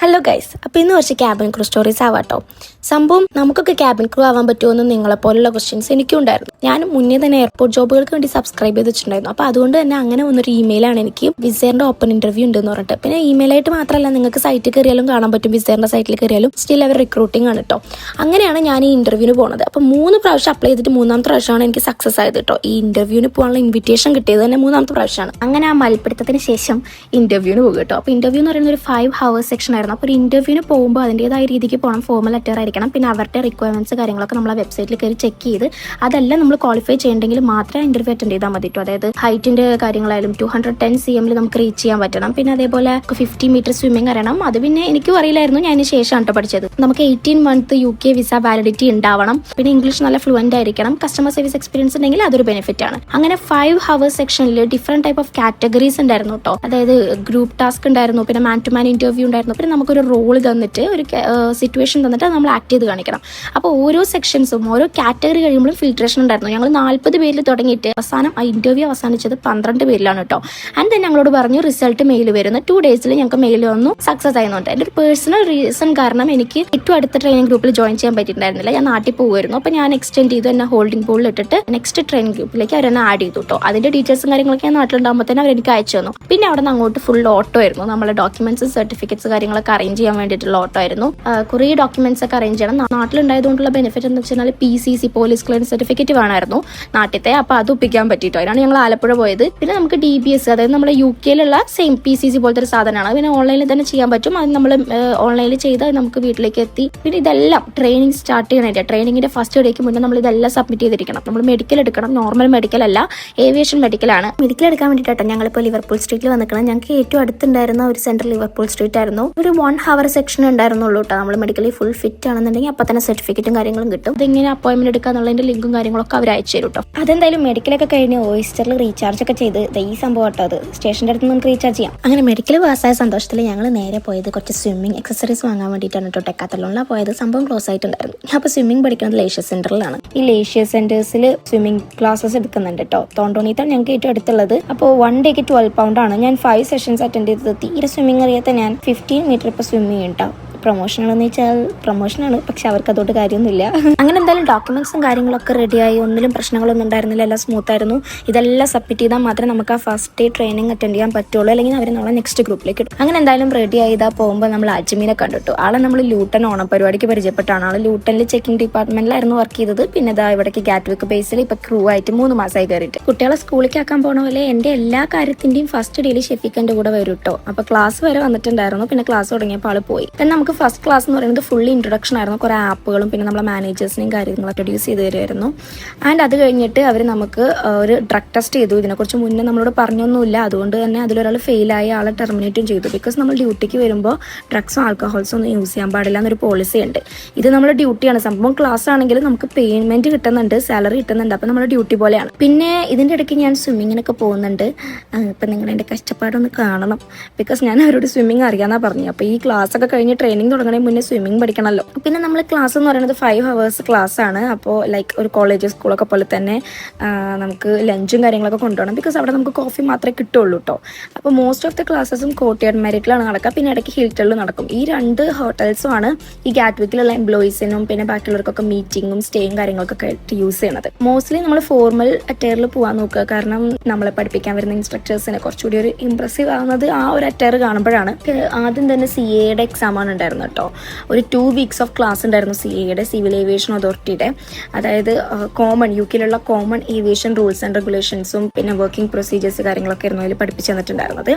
Hello guys, അപ്പോൾ ഇന്ന് കുറച്ച് ക്യാബിൻ ക്രൂ സ്റ്റോറീസ് ആവാട്ടോ. സംഭവം നമുക്കൊക്കെ ക്യാബിൻ ക്രൂ ആവാൻ പറ്റുമെന്ന് നിങ്ങളെപ്പോലുള്ള ക്വസ്റ്റ്യൻസ് എനിക്കും ഉണ്ടായിരുന്നു. ഞാൻ മുന്നേ തന്നെ എയർപോർട്ട് ജോബുകൾക്ക് വേണ്ടി സബ്സ്ക്രൈബ് ചെയ്ത് വെച്ചിട്ടുണ്ടായിരുന്നു. അപ്പോൾ അതുകൊണ്ട് തന്നെ അങ്ങനെ വന്നൊരു ഇമെയിലാണ് എനിക്ക് വിസേറിൻ്റെ ഓപ്പൺ ഇൻ്റർവ്യൂ ഉണ്ടെന്ന് പറഞ്ഞിട്ട്. പിന്നെ ഇമെയിലായിട്ട് മാത്രമല്ല, നിങ്ങൾക്ക് സൈറ്റിൽ കയറിയാലും കാണാൻ പറ്റും. വിസേറിൻ്റെ സൈറ്റിൽ കയറിയാലും സ്റ്റിൽ അവർ റിക്രൂട്ടിംഗ് ആണ് കേട്ടോ. അങ്ങനെയാണ് ഞാൻ ഈ ഇൻ്റർവ്യൂവിന് പോകുന്നത്. അപ്പോൾ 3 പ്രാവശ്യം അപ്ലൈ ചെയ്തിട്ട് 3ാമത്തെ പ്രാവശ്യമാണ് എനിക്ക് സക്സസ് ആയത് കേട്ടോ. ഈ ഇൻ്റർവ്യൂവിന് പോകാനുള്ള ഇൻവിറ്റേഷൻ കിട്ടിയത് തന്നെ 3ാമത്തെ പ്രാവശ്യമാണ്. അങ്ങനെ ആ മൽപ്പിടുത്തത്തിന് ശേഷം ഇൻ്റർവ്യൂവിന് പോകും കേട്ടോ. അപ്പോൾ ഇൻ്റർവ്യൂ എന്ന് പറയുന്നത് ഒരു 5 hours സെക്ഷൻ ആയിരുന്നു. അപ്പോൾ ഒരു ഇൻ്റർവ്യൂവിന് പോകുമ്പോൾ അതിൻ്റെതായ രീതിക്ക് പോകണം. ഫോർമൽ ലെറ്റർ ആയിരിക്കണം. പിന്നെ അവരുടെ റിക്വയർമെൻറ്റ്സ് കാര്യങ്ങളൊക്കെ നമ്മൾ ആ വെബ്സൈറ്റിൽ കയറി ചെക്ക് ചെയ്ത് അതെല്ലാം നമ്മൾ ക്വാളിഫൈ ചെയ്യണമെങ്കിൽ മാത്രമേ ഇൻ്റർവ്യൂ അറ്റൻഡ് ചെയ്താൽ മതി കേട്ടോ. അതായത് ഹൈറ്റിൻ്റെ കാര്യങ്ങളായാലും 210 cm നമുക്ക് റീച്ച് ചെയ്യാൻ പറ്റണം. പിന്നെ അതേപോലെ 50 meter സ്വിമ്മിങ് അറിയണം. അത് പിന്നെ എനിക്കും അറിയില്ലായിരുന്നു, ഞാൻ അതിന് ശേഷമാണ് കേട്ടോ പഠിച്ചത്. നമുക്ക് 18 month UK വിസ വാലിഡിറ്റി ഉണ്ടാവണം. പിന്നെ ഇംഗ്ലീഷ് നല്ല ഫ്ലുവൻ്റ് ആയിരിക്കണം. കസ്റ്റമർ സർവീസ് എക്സ്പീരിയൻസ് ഉണ്ടെങ്കിൽ അതൊരു ബെനിഫിറ്റ് ആണ്. അങ്ങനെ 5 hours സെക്ഷനിൽ ഡിഫറെൻറ്റ് ടൈപ്പ് ഓഫ് കാറ്റഗറീസ് ഉണ്ടായിരുന്നു കേട്ടോ. അതായത് ഗ്രൂപ്പ് ടാസ്ക് ഉണ്ടായിരുന്നു, പിന്നെ മാൻ ടു മാൻ ഇൻ്റർവ്യൂ ഉണ്ടായിരുന്നു. പിന്നെ നമുക്കൊരു റോൾ തന്നിട്ട് ഒരു സിറ്റുവേഷൻ തന്നിട്ട് നമ്മൾ ആക്ട് ചെയ്ത് കാണിക്കണം. അപ്പോൾ ഓരോ സെക്ഷൻസും ഓരോ കാറ്റഗറി കഴിയുമ്പോഴും ഫിൽട്രേഷൻ ഉണ്ടായിരുന്നു. ഞങ്ങൾ 40 പേരിൽ തുടങ്ങിയിട്ട് അവസാനം ആ ഇൻ്റർവ്യൂ അവസാനിച്ചത് 12 പേരിലാണ് കേട്ടോ. ആൻഡ് then ഞങ്ങളോട് പറഞ്ഞു റിസൾട്ട് മെയിൽ വരുന്ന 2 days ഞങ്ങൾക്ക് മെയിൽ വന്നു, സക്സസ് ആയിരുന്നുണ്ട്. എൻ്റെ ഒരു പേഴ്സണൽ റീസൺ കാരണം എനിക്ക് ഏറ്റവും അടുത്ത ട്രെയിനിങ് ഗ്രൂപ്പിൽ ജോയിൻ ചെയ്യാൻ പറ്റിയിട്ടുണ്ടായിരുന്നില്ല. ഞാൻ നാട്ടിൽ പോകുമായിരുന്നു. അപ്പോൾ ഞാൻ എക്സ്റ്റെൻഡ് ചെയ്തു, എന്നെ ഹോൾഡിംഗ് പൂളിൽ ഇട്ടിട്ട് നെക്സ്റ്റ് ട്രെയിനിങ് ഗ്രൂപ്പിലേക്ക് അവരെന്നെ ആഡ് ചെയ്തു കേട്ടോ. അതിൻ്റെ ഡീറ്റെയിൽസും കാര്യങ്ങളൊക്കെ ഞാൻ നാട്ടിലുണ്ടാകുമ്പോൾ തന്നെ അവരെനിക്ക് അയച്ചു തന്നു. പിന്നെ അവിടെ നിന്ന് അങ്ങോട്ട് ഫുൾ ഓട്ടോ ആയിരുന്നു. നമ്മളെ ഡോക്യുമെന്റ്സ് സർട്ടിഫിക്കറ്റ്സ് കാര്യങ്ങളൊക്കെ അറേഞ്ച് ചെയ്യാൻ വേണ്ടിയിട്ടുള്ള ഓട്ടോ ആയിരുന്നു. കുറേ ഡോക്യുമെന്റ്സ് ഒക്കെ അറേഞ്ച് ചെയ്യണം. നാട്ടിലുണ്ടായതുകൊണ്ടുള്ള ബെനിഫിറ്റ് എന്ന് വെച്ചാൽ PCC പോലീസ് ക്ലിയറൻസ് സർട്ടിഫിക്കറ്റ് വേണമായിരുന്നു നാട്ടിലത്തെ. അപ്പോൾ അത് ഒപ്പിക്കാൻ പറ്റിയിട്ടോ. അതിനാണ് ഞങ്ങൾ ആലപ്പുഴ പോയത്. പിന്നെ നമുക്ക് DBS, അതായത് നമ്മുടെ UK സെയിം PCC പോലത്തെ ഒരു സാധനമാണ്. പിന്നെ ഓൺലൈനിൽ തന്നെ ചെയ്യാൻ പറ്റും. അത് നമ്മൾ ഓൺലൈനിൽ ചെയ്താൽ നമുക്ക് വീട്ടിലേക്ക് എത്തി. പിന്നെ ഇതെല്ലാം ട്രെയിനിങ് സ്റ്റാർട്ട് ചെയ്യാനായിട്ട് ട്രെയിനിങ്ങിന്റെ ഫസ്റ്റ് ഡേക്ക് മുന്നേ നമ്മൾ ഇതെല്ലാം സബ്മിറ്റ് ചെയ്തിരിക്കണം. നമ്മൾ മെഡിക്കൽ എടുക്കണം. നോർമൽ മെഡിക്കൽ അല്ല, ഏവിയേഷൻ മെഡിക്കലാണ്. മെഡിക്കൽ എടുക്കാൻ വേണ്ടിയിട്ടോ ഞങ്ങളിപ്പോൾ ലിവർപൂൾ സ്ട്രീറ്റിൽ വന്നിക്കണം. ഞങ്ങൾക്ക് ഏറ്റവും അടുത്തുണ്ടായിരുന്ന ഒരു സെന്റർ ലിവർപൂൾ സ്ട്രീറ്റ് ആയിരുന്നു. ഒരു 1 hour സെക്ഷൻ ഉണ്ടായിരുന്നുള്ളൂ കേട്ടോ. നമ്മൾ മെഡിക്കലി ഫുൾ ഫിറ്റ് ആണെന്നുണ്ടെങ്കിൽ അപ്പം തന്നെ സർട്ടിഫിക്കറ്റും കാര്യങ്ങളും കിട്ടും. ഇതെങ്ങനെ അപ്പോയിൻമെന്റ് എടുക്കാന്നുള്ളതിന്റെ ലിങ്കും കാര്യങ്ങളൊക്കെ അവർ അയച്ചു തരും കേട്ടോ. അതെന്തായാലും മെഡിക്കലൊക്കെ കഴിഞ്ഞ് ഓയിസ്റ്ററിൽ റീചാർജ് ഒക്കെ ചെയ്ത് ഈ സംഭവം കേട്ടോ. അത് സ്റ്റേഷൻ്റെ അടുത്ത് നമുക്ക് റീചാർജ് ചെയ്യാം. അങ്ങനെ മെഡിക്കൽ പാസ്സായ സന്തോഷത്തിൽ ഞങ്ങൾ നേരെ പോയത് കുറച്ച് സ്വിമ്മിങ് എക്സസറീസ് വാങ്ങാൻ വേണ്ടിയിട്ടാണ് കേട്ടോ. ടെക്കാത്തലോണിലാണ് പോയത്. സംഭവം ക്ലോസ് ആയിട്ടുണ്ടായിരുന്നു. അപ്പോൾ സ്വിമ്മിങ് പഠിക്കുന്നത് ലേഷ്യർ സെന്ററിലാണ്. ഈ ലേഷ്യർ സെന്റേഴ്സിൽ സ്വിമ്മിങ് ക്ലാസ്സസ് എടുക്കുന്നുണ്ട് കേട്ടോ. തോണ്ടോണിത്താണ് ഞങ്ങൾക്ക് ഏറ്റവും അടുത്തുള്ളത്. അപ്പോൾ 1 day 12 pound ആണ്. ഞാൻ 5 sessions അറ്റൻഡ് ചെയ്തത്. തീരെ സ്വിമ്മിങ് അറിയാത്ത ഞാൻ 15 meter ഇപ്പോൾ സ്വിമ്മിങ് ചെയ്യും. പ്രൊമോഷനാണെന്ന് വെച്ചാൽ പ്രൊമോഷനാണ്, പക്ഷെ അവർക്ക് അതോട്ട് കാര്യമൊന്നുമില്ല. അങ്ങനെ എന്തായാലും ഡോക്യുമെന്റ്സും കാര്യങ്ങളൊക്കെ റെഡിയായി. ഒന്നിലും പ്രശ്നങ്ങളൊന്നും ഉണ്ടായിരുന്നില്ല. എല്ലാം സ്മൂത്ത് ആയിരുന്നു. ഇതെല്ലാം സബ്മിറ്റ് ചെയ്താൽ മാത്രമേ നമുക്ക് ആ ഫസ്റ്റ് ഡേ ട്രെയിനിങ് അറ്റൻഡ് ചെയ്യാൻ പറ്റുള്ളൂ. അല്ലെങ്കിൽ അവർ നമ്മളെ നെക്സ്റ്റ് ഗ്രൂപ്പിലേക്ക് ഇടും. അങ്ങനെ എന്തായാലും റെഡി ആയിതാ പോകുമ്പോൾ നമ്മൾ അജ്മീനെ കണ്ടിട്ടു. ആളെ നമ്മൾ ലൂട്ടൺ ഓണപരിപാടിക്ക് പരിചയപ്പെട്ടാണ്. ആൾ ലൂട്ടണിൽ ചെക്കിംഗ് ഡിപ്പാർട്ട്മെന്റിലായിരുന്നു വർക്ക് ചെയ്തത്. പിന്നെ ഇതാ ഇവിടേക്ക് ഗാറ്റ്വിക്ക് ബേസിൽ ഇപ്പൊ ക്രൂ ആയിട്ട് 3 മാസമായി കയറിയിട്ട്. കുട്ടികളെ സ്കൂളിലേക്ക് ആക്കാൻ പോണ പോലെ എൻ്റെ എല്ലാ കാര്യത്തിന്റെയും ഫസ്റ്റ് ഡേയിൽ ഷെഫിക്കൻ്റെ കൂടെ വരും കേട്ടോ. അപ്പൊ ക്ലാസ് വരെ വന്നിട്ടുണ്ടായിരുന്നു. പിന്നെ ക്ലാസ് തുടങ്ങിയപ്പോൾ ആൾ പോയി. പിന്നെ നമുക്ക് ഫസ്റ്റ് ക്ലാസ് എന്ന് പറയുന്നത് ഫുള്ളി ഇൻട്രൊഡക്ഷൻ ആയിരുന്നു. കുറേ ആപ്പുകളും പിന്നെ നമ്മളെ മാനേജേഴ്സിനെയും കാര്യങ്ങളൊക്കെ ഇൻട്രൊഡ്യൂസ് ചെയ്ത് തരുമായിരുന്നു. ആൻഡ് അത് കഴിഞ്ഞിട്ട് അവർ നമുക്ക് ഒരു ഡ്രഗ് ടെസ്റ്റ് ചെയ്തു. ഇതിനെക്കുറിച്ച് മുന്നേ നമ്മളോട് പറഞ്ഞൊന്നുമില്ല. അതുകൊണ്ട് തന്നെ അതിലൊരാൾ ഫെയിലായി ആളെ ടെർമിനേറ്റും ചെയ്തു. ബിക്കോസ് നമ്മൾ ഡ്യൂട്ടിക്ക് വരുമ്പോൾ ഡ്രഗ്സും ആൽക്കഹോൾസും ഒന്നും യൂസ് ചെയ്യാൻ പാടില്ല എന്നൊരു പോളിസി ഉണ്ട്. ഇത് നമ്മുടെ ഡ്യൂട്ടിയാണ്. സംഭവം ക്ലാസ് ആണെങ്കിൽ നമുക്ക് പേയ്മെന്റ് കിട്ടുന്നുണ്ട്, സാലറി കിട്ടുന്നുണ്ട്. അപ്പോൾ നമ്മുടെ ഡ്യൂട്ടി പോലെയാണ്. പിന്നെ ഇതിൻ്റെ ഇടയ്ക്ക് ഞാൻ സ്വിമ്മിങ്ങിനൊക്കെ പോകുന്നുണ്ട്. ഇപ്പം നിങ്ങൾ എൻ്റെ കഷ്ടപ്പാടൊന്ന് കാണണം. ബിക്കോസ് ഞാൻ അവരോട് സ്വിമ്മിങ് അറിയാമെന്നാണ് പറഞ്ഞു. അപ്പോൾ ഈ ക്ലാസ് ഒക്കെ കഴിഞ്ഞ് ട്രെയിനിങ് തുടങ്ങണേ മുന്നേ സ്വിമ്മിങ് പഠിക്കണമല്ലോ. പിന്നെ നമ്മൾ ക്ലാസ് എന്ന് പറയുന്നത് 5 hours ക്ലാസ് ആണ്. അപ്പോൾ ലൈക്ക് ഒരു കോളേജ് സ്കൂളൊക്കെ പോലെ തന്നെ നമുക്ക് ലഞ്ചും കാര്യങ്ങളൊക്കെ കൊണ്ടുപോകണം. ബിക്കോസ് അവിടെ നമുക്ക് കോഫി മാത്രമേ കിട്ടുള്ളൂ കേട്ടോ. അപ്പോൾ മോസ്റ്റ് ഓഫ് ദി ക്ലാസ്സസും കോർട്ട്യാർഡ് മെറിറ്റിലാണ് നടക്കുക. പിന്നെ ഇടയ്ക്ക് ഹിൽട്ടണിൽ നടക്കും. ഈ 2 hotels ആണ് ഈ ഗാറ്റ്വിക്കിലുള്ള എംപ്ലോയീസിനും പിന്നെ ബാക്കിയുള്ളവർക്കൊക്കെ മീറ്റിങ്ങും സ്റ്റേയും കാര്യങ്ങളൊക്കെ യൂസ് ചെയ്യണത്. മോസ്റ്റ്ലി നമ്മൾ ഫോർമൽ അറ്റയറിൽ പോകാൻ നോക്കുക. കാരണം നമ്മളെ പഠിപ്പിക്കാൻ വരുന്ന ഇൻസ്ട്രക്ടേഴ്സിനെ കുറച്ചുകൂടി ഒരു ഇംപ്രസീവ് ആവുന്നത് ആ ഒരു അറ്റയർ കാണുമ്പോഴാണ്. ആദ്യം തന്നെ CAയുടെ എക്സാമാണ് ഉണ്ടായിരുന്നത് കേട്ടോ. ഒരു 2 weeks ഓഫ് ക്ലാസ് ഉണ്ടായിരുന്നു CAയുടെ, സിവിൽ ഏവിയേഷൻ അതോറിറ്റിയുടെ. അതായത് കോമൺ UKയിലുള്ള കോമൺ ഏവിയേഷൻ റൂൾസ് ആൻഡ് റെഗുലേഷൻസും പിന്നെ വർക്കിംഗ് പ്രൊസീജിയേഴ്സ് കാര്യങ്ങളൊക്കെ ആയിരുന്നു അതിൽ പഠിപ്പിച്ചു തന്നിട്ടുണ്ടായിരുന്നത്.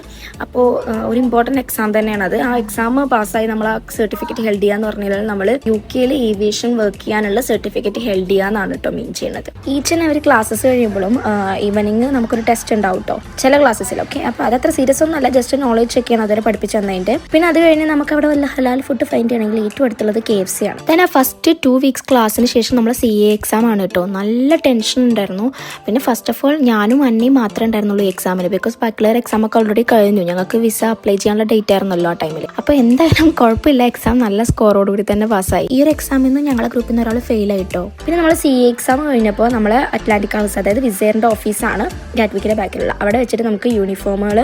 അപ്പോൾ ഒരു ഇമ്പോർട്ടൻറ്റ് എക്സാം തന്നെയാണ് അത്. ആ എക്സാം പാസ്സായി നമ്മൾ ആ സർട്ടിഫിക്കറ്റ് ഹെൽഡ് ചെയ്യാന്ന് പറഞ്ഞാൽ നമ്മൾ UKയിൽ ഏവിയേഷൻ വർക്ക് ചെയ്യാനുള്ള സർട്ടിഫിക്കറ്റ് ഹെൽഡ് ചെയ്യാന്നാണ് കേട്ടോ മീൻ ചെയ്യുന്നത്. ഈച്ച് ആൻഡ് എവരി ക്ലാസ്സസ് കഴിയുമ്പോഴും ഈവനിങ് നമുക്കൊരു ടെസ്റ്റ് ഉണ്ടാവും കേട്ടോ ചില ക്ലാസ്സസിലൊക്കെ. അപ്പോൾ അതത്ര സീരിയസ് ഒന്നും അല്ല, ജസ്റ്റ് നോളേജ് ചെക്ക് ചെയ്യാൻ അതിനെ പഠിപ്പിച്ചു തന്നതിൻ്റെ. പിന്നെ അത് കഴിഞ്ഞ് നമുക്ക് അവിടെ വല്ല ഹലാൽ ഫുഡ് ഫൈൻഡ് ചെയ്യണമെങ്കിൽ ഏറ്റവും അടുത്തുള്ളത് KFC ആണ്. then ആ ഫസ്റ്റ് 2 weeks ക്ലാസ്സിന് ശേഷം നമ്മൾ CA എക്സാം ആണ് കേട്ടോ. നല്ല ടെൻഷൻ ഉണ്ടായിരുന്നു. പിന്നെ ഫസ്റ്റ് ഓഫ് ഓൾ ഞാനും അന്നയും മാത്രമേ ഉണ്ടായിരുന്നുള്ളൂ എക്സാമിന്. ബിക്കോസ് ബാക്കിയുള്ളവർ എക്സാം ഒക്കെ ഓൾറെഡി കഴിഞ്ഞു. ഞങ്ങൾക്ക് വിസ അപ്ലൈ ചെയ്യാനുള്ള ഡേറ്റ് ആയിരുന്നല്ലോ ആ ടൈമിൽ. അപ്പോൾ എന്തായാലും കുഴപ്പമില്ല, എക്സാം നല്ല സ്കോറോടുകൂടി തന്നെ പാസ്സായി. ഈ ഒരു എക്സാമിൽ നിന്ന് ഞങ്ങളുടെ ഗ്രൂപ്പിൽ നിന്ന് ഒരാൾ ഫെയിൽ ആയിട്ടോ. പിന്നെ നമ്മൾ CA എക്സാം കഴിഞ്ഞപ്പോൾ നമ്മൾ അറ്റ്ലാന്റിക് ഹൗസ്, അതായത് വിസേറിൻ്റെ ഓഫീസാണ് ഗാറ്റ്വിക്കിൻ്റെ ബാക്കിലുള്ള, അവിടെ വെച്ചിട്ട് നമുക്ക് യൂണിഫോമുകൾ